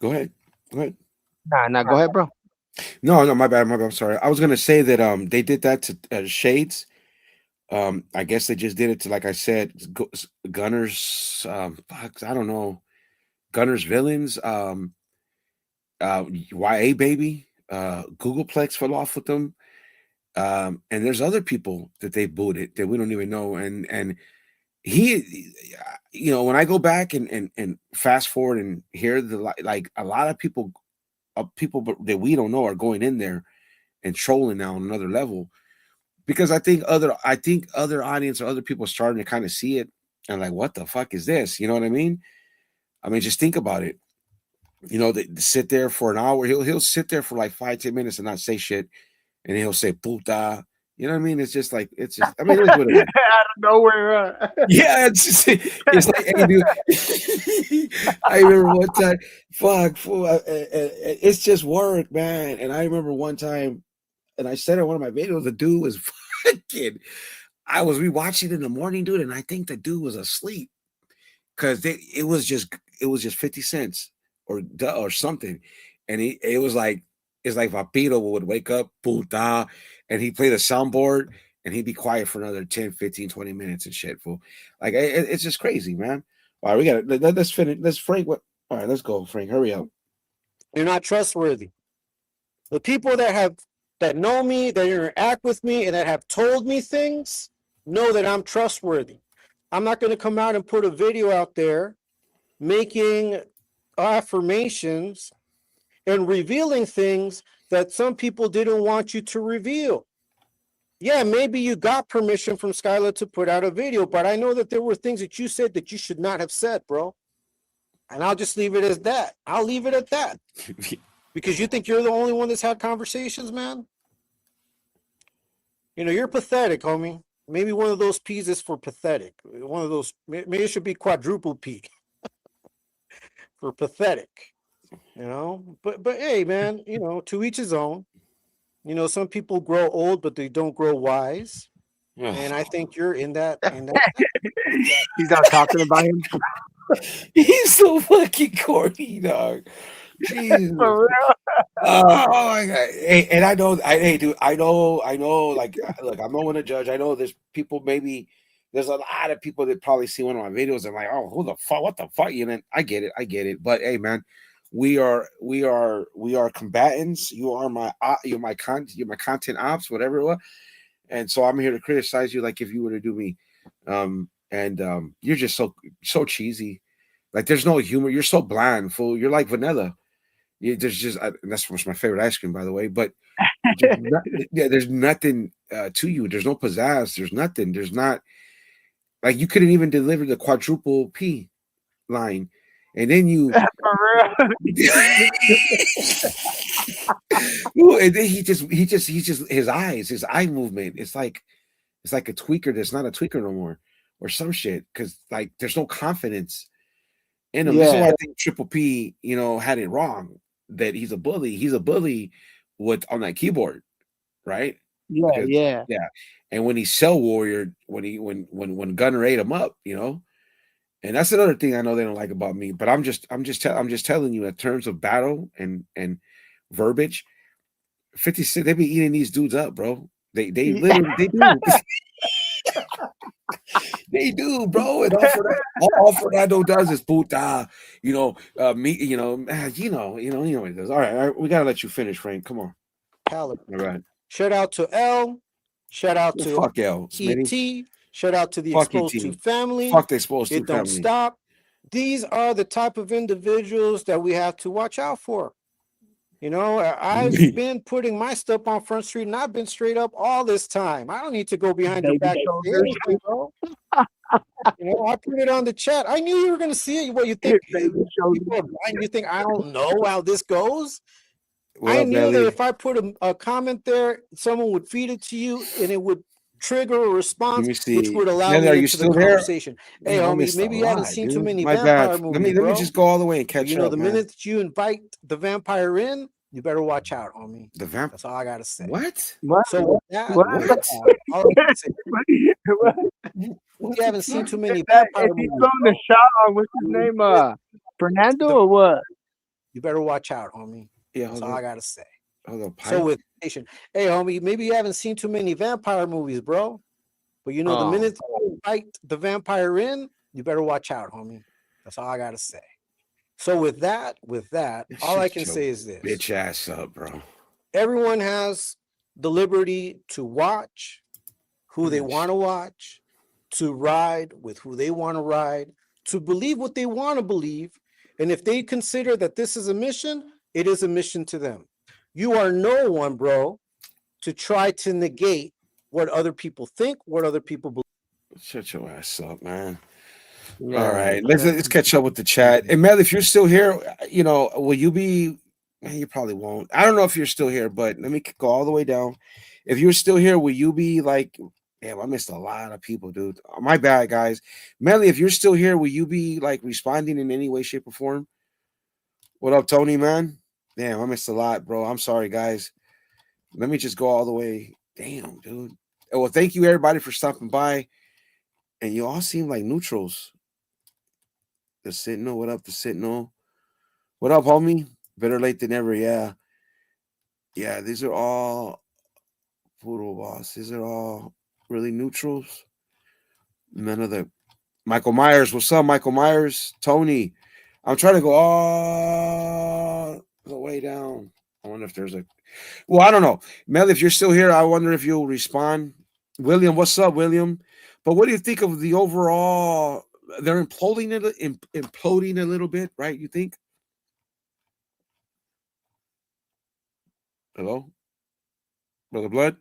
go ahead. Nah, go ahead, bro. No, my bad. I'm sorry. I was gonna say that they did that to Shades. I guess they just did it to, like I said, Gunner's. I don't know, Gunner's villains. YA baby. Googleplex fell off with them. And there's other people that they booted that we don't even know. And he, when I go back and fast forward and hear like a lot of people that we don't know are going in there and trolling now on another level, because I think other audience or other people are starting to kind of see it and like, what the fuck is this? You know what I mean? I mean, just think about it. They sit there for an hour. He'll sit there for like 5-10 minutes and not say shit, and he'll say puta. You know what I mean? It's just. I mean, it is what it is. Out of nowhere. Yeah, it's like, hey, dude. I remember one time, it's just work, man. And I remember one time, and I said in one of my videos, the dude was fucking. I was rewatching in the morning, dude, and I think the dude was asleep because it was just 50 cents or something, and it was like, it's like Vapito would wake up, puta, and he'd play the soundboard and he'd be quiet for another 10, 15, 20 minutes and shit, fool. Like, it's just crazy, man. All right, let's finish. Let's Frank. All right, let's go, Frank. Hurry up. You're not trustworthy. The people that know me, that interact with me, and that have told me things know that I'm trustworthy. I'm not going to come out and put a video out there making affirmations and revealing things that some people didn't want you to reveal. Yeah, maybe you got permission from Skylar to put out a video, but I know that there were things that you said that you should not have said, bro. And I'll just leave it as that. I'll leave it at that. Because you think you're the only one that's had conversations, man? You're pathetic, homie. Maybe one of those P's is for pathetic. One of those, maybe it should be quadruple P for pathetic. But hey, man, to each his own. Some people grow old, but they don't grow wise. And I think you're in that. He's not talking about him. He's so fucking corny, dog. Jesus. Oh my god! Hey, and I know, dude. I know. Like, look, I'm not one to judge. I know there's there's a lot of people that probably see one of my videos and like, oh, who the fuck, what the fuck? You know, I get it. But hey, man, we are combatants. You're my content ops, whatever it was. And so I'm here to criticize you like if you were to do me. You're just so cheesy. Like there's no humor. You're so bland, fool. You're like vanilla. There's just that's my favorite ice cream, by the way. But there's nothing to you. There's no pizzazz. There's nothing. There's not like you couldn't even deliver the quadruple P line, and then you. Ooh, and then he just his eyes, his eye movement. It's like a tweaker that's not a tweaker no more, or some shit. Because like there's no confidence in him. Yeah. This is why I think Triple P, had it wrong. That he's a bully. He's a bully on that keyboard, right? Yeah. And when he's Cell Warrior, when Gunner ate him up, and that's another thing I know they don't like about me. But I'm just telling you, in terms of battle and verbiage, 50 Cent, they be eating these dudes up, bro. They literally they do. They do, bro. And all Fernando does is puta, me, what he does. All right, we gotta let you finish, Frank. Come on. All right. Shout out to L. Shout out to fuck L. ET. Shout out to the fuck Exposed ET. to family. Fuck the Exposed to family. It don't stop. These are the type of individuals that we have to watch out for. I've been putting my stuff on Front Street, and I've been straight up all this time. I don't need to go behind your back. Bro. I put it on the chat. I knew you were going to see it. What you think? You think I don't know how this goes? I knew that if I put a comment there, someone would feed it to you, and it would trigger a response, which would allow me into the conversation. Hey, homie, maybe you haven't seen too many vampire movies. Let me just go all the way and catch up. The minute that you invite the vampire in, you better watch out, homie. That's all I gotta say. What? So all I gotta say, you haven't seen too many vampire movies. He's on the shot. What's his name? Fernando or what? You better watch out, homie. Yeah, that's all I gotta say. So with patient, hey, homie, maybe you haven't seen too many vampire movies, bro. But the minute you invite the vampire in, you better watch out, homie. That's all I gotta say. So with that, all I can say is this: bitch ass up, bro. Everyone has the liberty to watch who they want to watch, to ride with who they want to ride, to believe what they want to believe, and if they consider that this is a mission, it is a mission to them. You are no one, bro, to try to negate what other people think, what other people believe. Shut your ass up, man. Yeah, all right, let's catch up with the chat. And Mel, if you're still here, will you be? Man, you probably won't. I don't know if you're still here, but let me go all the way down. If you're still here, will you be like? Damn, I missed a lot of people, dude. My bad, guys. Melly, if you're still here, will you be like responding in any way, shape, or form? What up, Tony, man? Damn, I missed a lot, bro. I'm sorry, guys. Let me just go all the way. Damn, dude. Well, thank you, everybody, for stopping by. And you all seem like neutrals. The Sentinel, what up, the Sentinel? What up, homie? Better late than never, yeah. Yeah, these are all poodle boss. These are all really neutrals. None of the Michael Myers. What's up, Michael Myers? Tony. I'm trying to go all the way down. I wonder if there's I don't know. Mel, if you're still here, I wonder if you'll respond. William, what's up, William? But what do you think of the overall? They're imploding a little bit, right? You think? Hello? Brother Blood?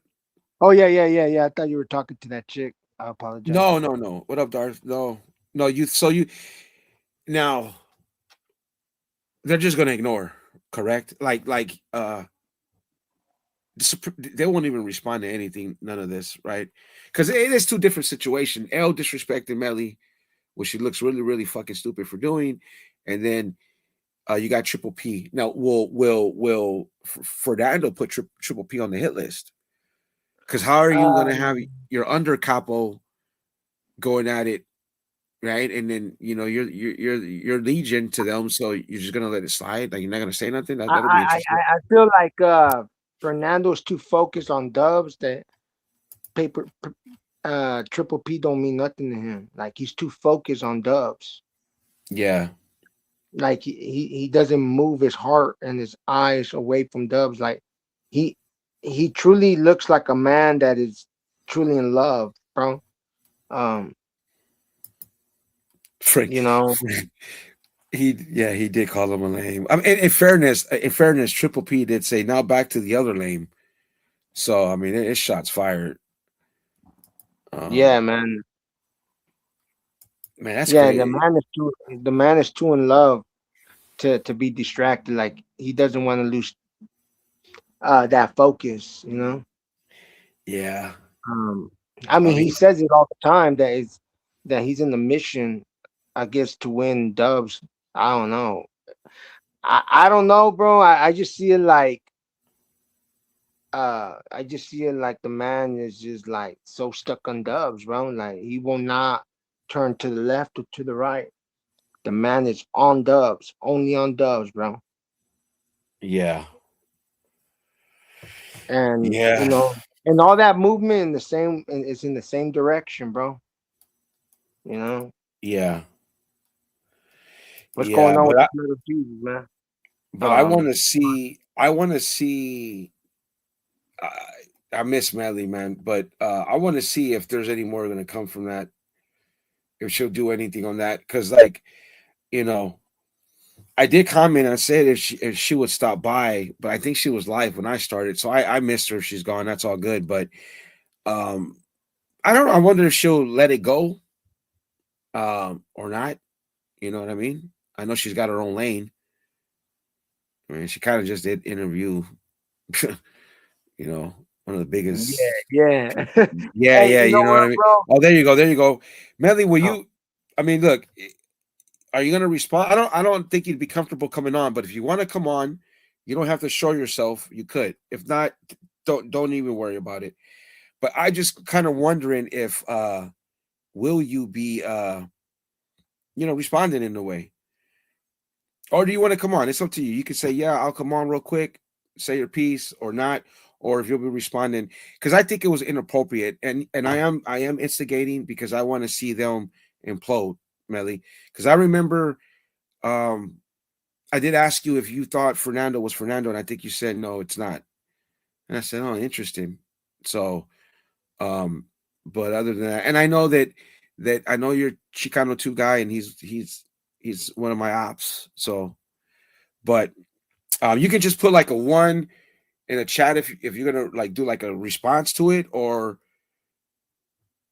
Oh, yeah. I thought you were talking to that chick. I apologize. No. What up, Darth? No. Now they're just gonna ignore, correct? Like they won't even respond to anything, none of this, right? Because it is two different situations. L disrespecting Melly, which she looks really, really fucking stupid for doing, and then you got Triple P. Now, will Fernando put Triple P on the hit list? Because how are you going to have your under capo going at it, right? And then you're legion to them, so you're just going to let it slide. Like you're not going to say nothing. That'll be interesting. I feel like Fernando's too focused on dubs that Triple P don't mean nothing to him. Like he's too focused on Dubs. Yeah. Like he doesn't move his heart and his eyes away from Dubs. Like he he truly looks like a man that is truly in love, bro. Um, Frank, you know, he did call him a lame. I mean, in fairness, Triple P did say now back to the other lame. So I mean, it's shots fired. yeah, man. Man, that's Yeah, crazy. the man is too in love to be distracted. Like he doesn't want to lose that focus, you know. Yeah. Um, I I mean, he mean, says it all the time that he's in the mission, I guess, to win Dubs. I don't know. I don't know, bro. I just see it like I just see it like the man is just like so stuck on Dubs, bro. Like he will not turn to the left or to the right. The man is on Dubs, only on Dubs, bro. yeah. And you Yeah. know, and all that movement in the same is in the same direction, bro. You know Yeah. what's Yeah. going on with the blood of Jesus, man? But I want to see. I want to see. I miss Melly, man. But I want to see if there's any more going to come from that. If she'll do anything on that, because like you know, I did comment. I said if she would stop by, but I think she was live when I started, so I missed her. If she's gone, that's all good. But um, I don't know. I wonder if she'll let it go, or not. You know what I mean? I know she's got her own lane. I mean, she kind of just did interview. You know, one of the Yeah, biggest. yeah. Yeah, Hey, yeah. you know You know what I what, mean? bro? Oh, there you go. There you go. Melly, will Oh, you? I mean, look. Are you gonna respond? I don't think you'd be comfortable coming on, but if you want to come on, you don't have to show yourself. You could. If not, don't even worry about it. But I just kind of wondering if will you be responding in a way. Or do you want to come on? It's up to you. You can say, yeah, I'll come on real quick, say your piece or not, or if you'll be responding. Because I think it was inappropriate. And I am instigating because I want to see them implode, Melly. Because I remember I did ask you if you thought Fernando was Fernando, and I think you said no, it's not. And I said, oh, interesting. So, but other than that, and I know that I know you're Chicano 2 guy, and he's one of my ops. So, but you can just put like a 1 in a chat if you're gonna like do like a response to it, or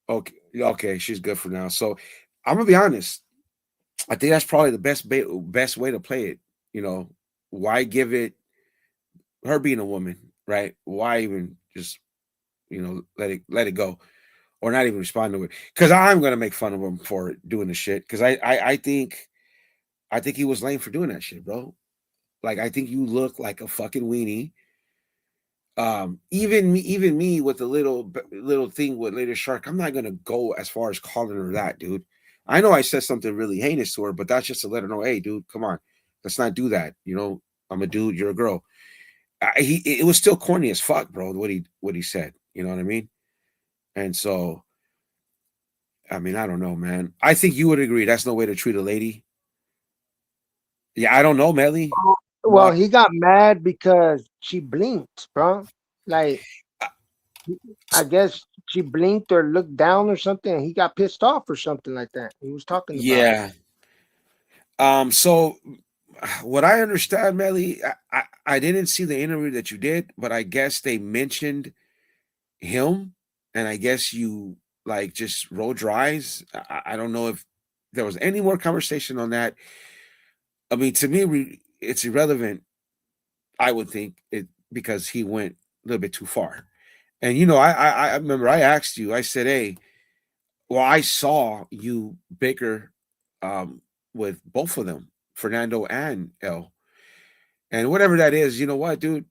okay, she's good for now. So I'm gonna be honest. I think that's probably the best way to play it. You know, why give it her being a woman, right? Why even just let it go, or not even respond to it? Because I'm gonna make fun of him for doing the shit. Because I think he was lame for doing that shit, bro. Like I think you look like a fucking weenie. Even me with the little thing with Lady Shark, I'm not gonna go as far as calling her that, dude. I know I said something really heinous to her, but that's just to let her know, hey, dude, come on, let's not do that. You know, I'm a dude, you're a girl. It was still corny as fuck, bro. What he said, you know what I mean? And so, I mean, I don't know, man. I think you would agree that's no way to treat a lady. Yeah, I don't know, Melly. well, What? he got mad because she blinked, bro. Like I guess she blinked or looked down or something, and he got pissed off or something like that. He was talking about it. Yeah. So what I understand, Melly, I didn't see the interview that you did, but I guess they mentioned him, and I guess you like just rolled your eyes. I don't know if there was any more conversation on that. I mean, to me, it's irrelevant. I would think it because he went a little bit too far. And I remember I asked you. I said, "Hey, well, I saw you bicker with both of them, Fernando and El, and whatever that is. You know what, dude?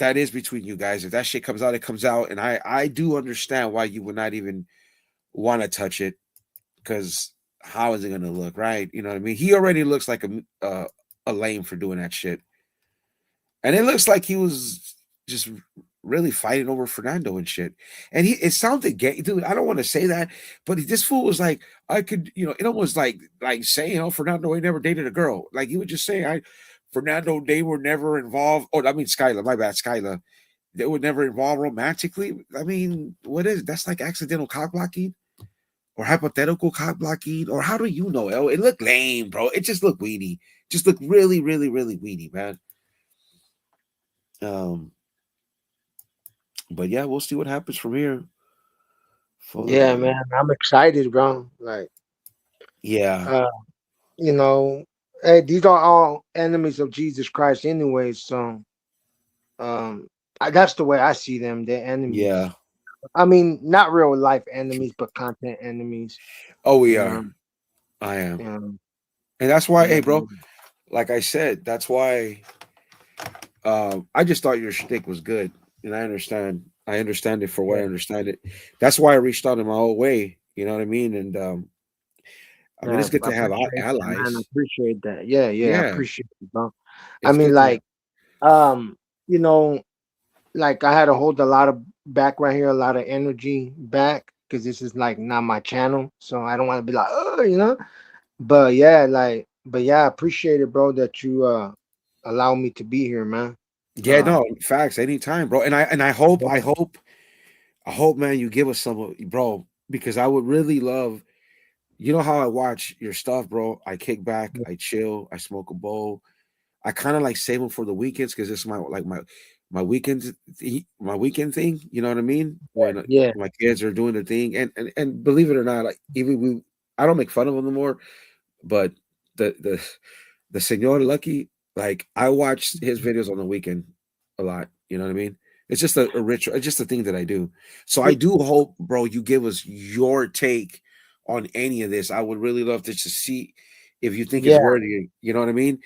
That is between you guys. If that shit comes out, it comes out. And I do understand why you would not even want to touch it because how is it going to look, right? You know what I mean? He already looks like a lame for doing that shit. And it looks like he was just really fighting over Fernando and shit. And it sounded gay, dude. I don't want to say that, but this fool was like, I could, it almost like saying, oh, Fernando ain't never dated a girl. Like he would just say, Fernando, they were never involved. Oh, I mean Skylar, my bad, Skylar. They were never involved romantically. I mean, what is that's like accidental cock blocking or hypothetical cock blocking? Or how do you know, El? It looked lame, bro. It just looked weedy. Just looked really, really, really weedy, man. But yeah, we'll see what happens from here. Yeah, man, I'm excited, bro. Like, yeah, you know, hey, these are all enemies of Jesus Christ, anyway. So, that's the way I see them. They're enemies. yeah. I mean, not real life enemies, but content enemies. Oh, we You are. know, I am. you know, And that's why, yeah, hey, bro, like I said, that's why I just thought your shtick was good. And I understand. I understand it for what I understand it. That's why I reached out in my own way. You know what I mean? And I mean, yeah, it's good I to have appreciate that, man. I allies. appreciate that. Yeah, yeah, I Yeah, appreciate it, bro. I it's mean, good to have. like, um, you know, like I had to hold a lot of back right here, a lot of energy back because this is like not my channel, so I don't want to be like, oh, you know. But yeah, I appreciate it, bro, that you allow me to be here, man. Yeah, no, facts anytime, bro. And I hope, man, you give us some, bro, because I would really love. You know how I watch your stuff, bro? I kick back, I chill, I smoke a bowl. I kind of like save them for the weekends because it's my weekend my weekend thing. You know what I mean? When Yeah, my kids are doing their thing, and believe it or not, like even I don't make fun of them anymore. But the Senor Lucky, like I watch his videos on the weekend a lot. You know what I mean? It's just a ritual. It's just a thing that I do. So I do hope, bro, you give us your take on any of this. I would really love to just see if you think it's yeah. worthy. You know what I mean?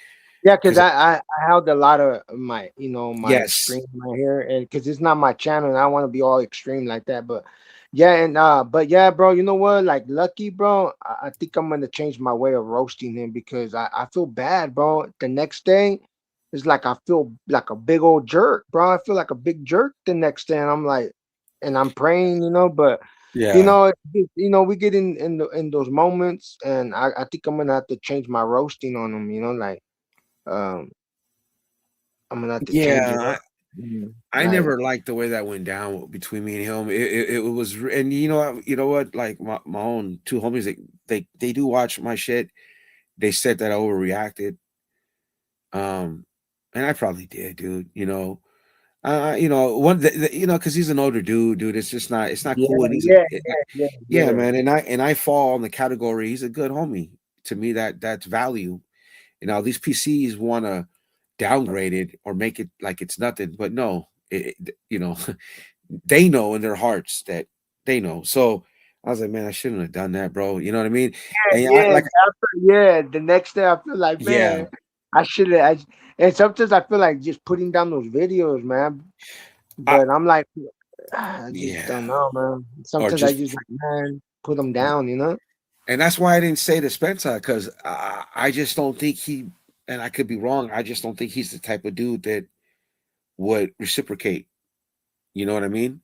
Yeah, because Because I held a lot of my, my yes, extreme right here, and because it's not my channel, and I want to be all extreme like that. But yeah, and but yeah, bro, you know what? Like Lucky, bro, I think I'm gonna change my way of roasting him because I feel bad, bro. The next day, it's like I feel like a big old jerk, bro. I feel like a big jerk the next day, and I'm like, and I'm praying, but yeah, we get in those moments, and I think I'm gonna have to change my roasting on him, like. Um, I'm gonna have to change it yeah. up. I Like, never liked the way that went down between me and him. It was, and you know what? Like my own two homies, they do watch my shit. They said that I overreacted. And I probably did, dude. Because he's an older dude. It's just not, it's not yeah, cool. And yeah, yeah, yeah, yeah, man. And I fall in the category. He's a good homie to me. That's value. These PCs want to downgrade it or make it like it's nothing, but no, they know in their hearts that they know. So I was like, man, I shouldn't have done that, bro. You know what I mean? And I yeah. like, The next day I feel like, yeah, man, I should have. And sometimes I feel like just putting down those videos, man. I, But I'm like, I just yeah, don't know, man. or Sometimes I just, just like, man, put them down. and that's why I didn't say to Spencer because I just don't think he, and I could be wrong. I just don't think he's the type of dude that would reciprocate. You know what I mean?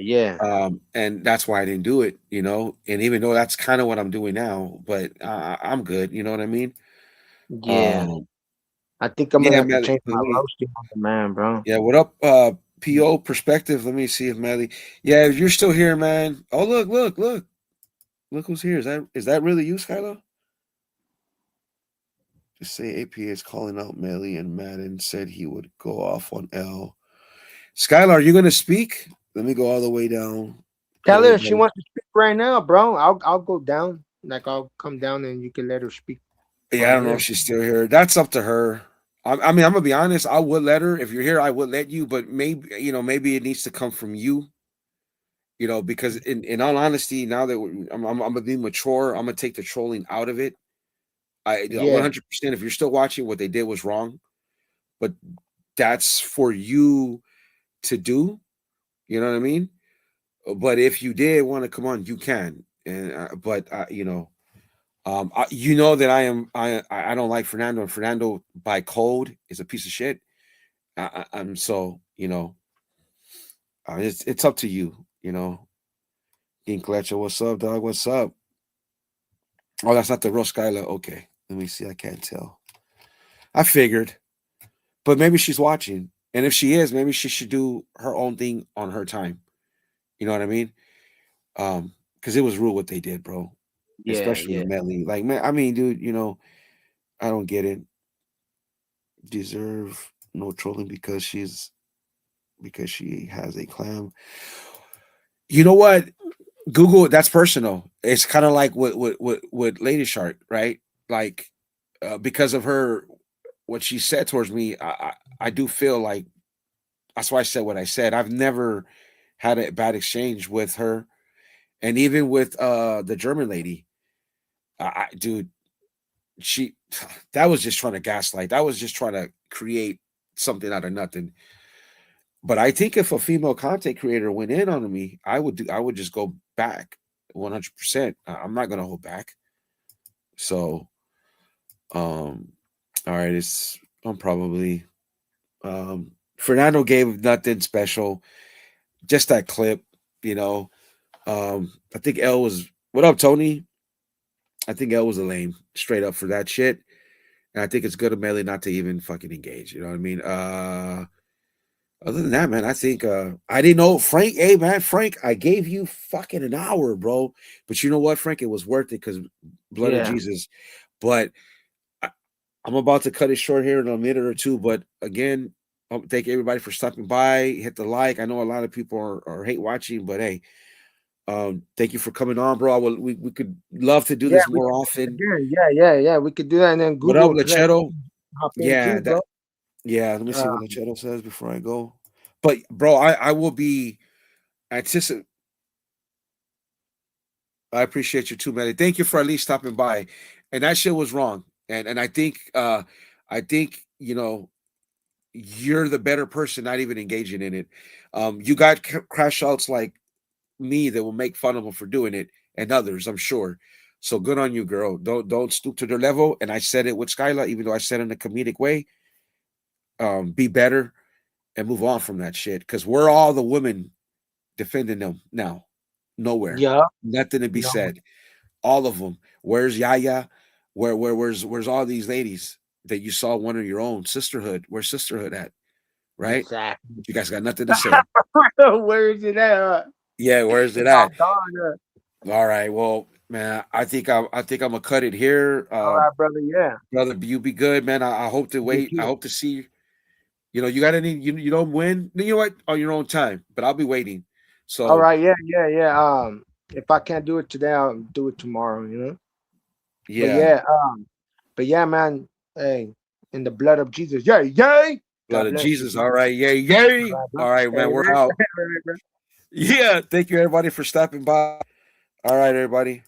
Yeah, yeah, And that's why I didn't do it. And even though that's kind of what I'm doing now, but I'm good. You know what I mean? yeah. Um, I think I'm gonna yeah, have to Melly. change my roasting on the man, bro. Yeah, what up, PO perspective? Let me see if Melly. Yeah, if you're still here, man. Oh, look who's here. Is that really you, Skylar? Just say APA is calling out Melly and Madden said he would go off on L. Skylar, are you gonna speak? Let me go all the way down. Tell her if she wants to speak right now, bro. I'll go down. Like I'll come down and you can let her speak Yeah, I on don't know if here. she's still here. That's up to her. I mean, I'm gonna be honest. I would let her if you're here. I would let you, but maybe it needs to come from you. Because in all honesty, now that I'm gonna be mature, I'm gonna take the trolling out of it. I Yeah, 100%. If you're still watching, what they did was wrong, but that's for you to do. You know what I mean? But if you did want to come on, you can. And but you know that I don't like Fernando, and Fernando by code is a piece of shit. I'm so It's up to you, you know. King Clecho, what's up, dog? What's up? Oh, that's not the real Skyla. Okay, let me see. I can't tell. I figured, but maybe she's watching, and if she is, maybe she should do her own thing on her time. You know what I mean? Because it was rude what they did, bro. Yeah, Especially yeah. with Melly. Like, man, I mean, dude, you know, I don't get it. Deserve no trolling because she has a clam. You know what? Google, that's personal. It's kind of like with Lady Shark, right? Like, because of her, what she said towards me, I do feel like that's why I said what I said. I've never had a bad exchange with her, and even with the German lady. Dude, she that was just trying to gaslight. That was just trying to create something out of nothing. But I think if a female content creator went in on me, I would just go back 100%. I'm not gonna hold back. So, all right, I'm probably Fernando gave nothing special, just that clip, you know. I think L was what up, Tony? I think L was a lame, straight up for that shit. And I think it's good of Melly not to even fucking engage. You know what I mean? Other than that, man, I think I didn't know Frank. Hey, man, Frank, I gave you fucking an hour, bro. But you know what, Frank? It was worth it because blood of Yeah. Jesus. But I'm about to cut it short here in a minute or two. But again, thank everybody for stopping by. Hit the like. I know a lot of people are hate watching, but hey, thank you for coming on, bro. We could love to do Yeah, this more often. yeah. We could do that, and then What up, Google Play Lachero? hop in Yeah, too, bro. yeah. Let me see what Um, Lachero says before I go. But bro, I will be anticipate. I appreciate you too, man. Thank you for at least stopping by. And that shit was wrong. And I think, you know, you're the better person not even engaging in it. You got crash outs like me that will make fun of them for doing it, and others, I'm sure. So good on you, girl. Don't stoop to their level. And I said it with Skyla, even though I said it in a comedic way. Be better and move on from that shit. Because we're all the women defending them now. Nowhere. yeah, Nothing to be no, said. All of them. Where's Yaya? Where's all these ladies that you saw one of your own? Sisterhood. Where's sisterhood at? Right? exactly. You guys got nothing to say. Where is it at? Yeah, where's it It's all at? gone. All right. Well, man, I think I'm gonna cut it here. All right, brother. Yeah, Brother, you be good, man. I hope to you wait. I too. hope to see. You know, you got any you don't win. You know what? On your own time, but I'll be waiting. All So right, yeah. If I can't do it today, I'll do it tomorrow. You know. But yeah, yeah, man. Hey, in the blood of Jesus. Yay. blood God of bless you, Jesus. bro. All right, yay, All yay. right, bro. All right, man. We're Amen. out. All right, bro. Yeah. Thank you everybody for stopping by. All right, everybody.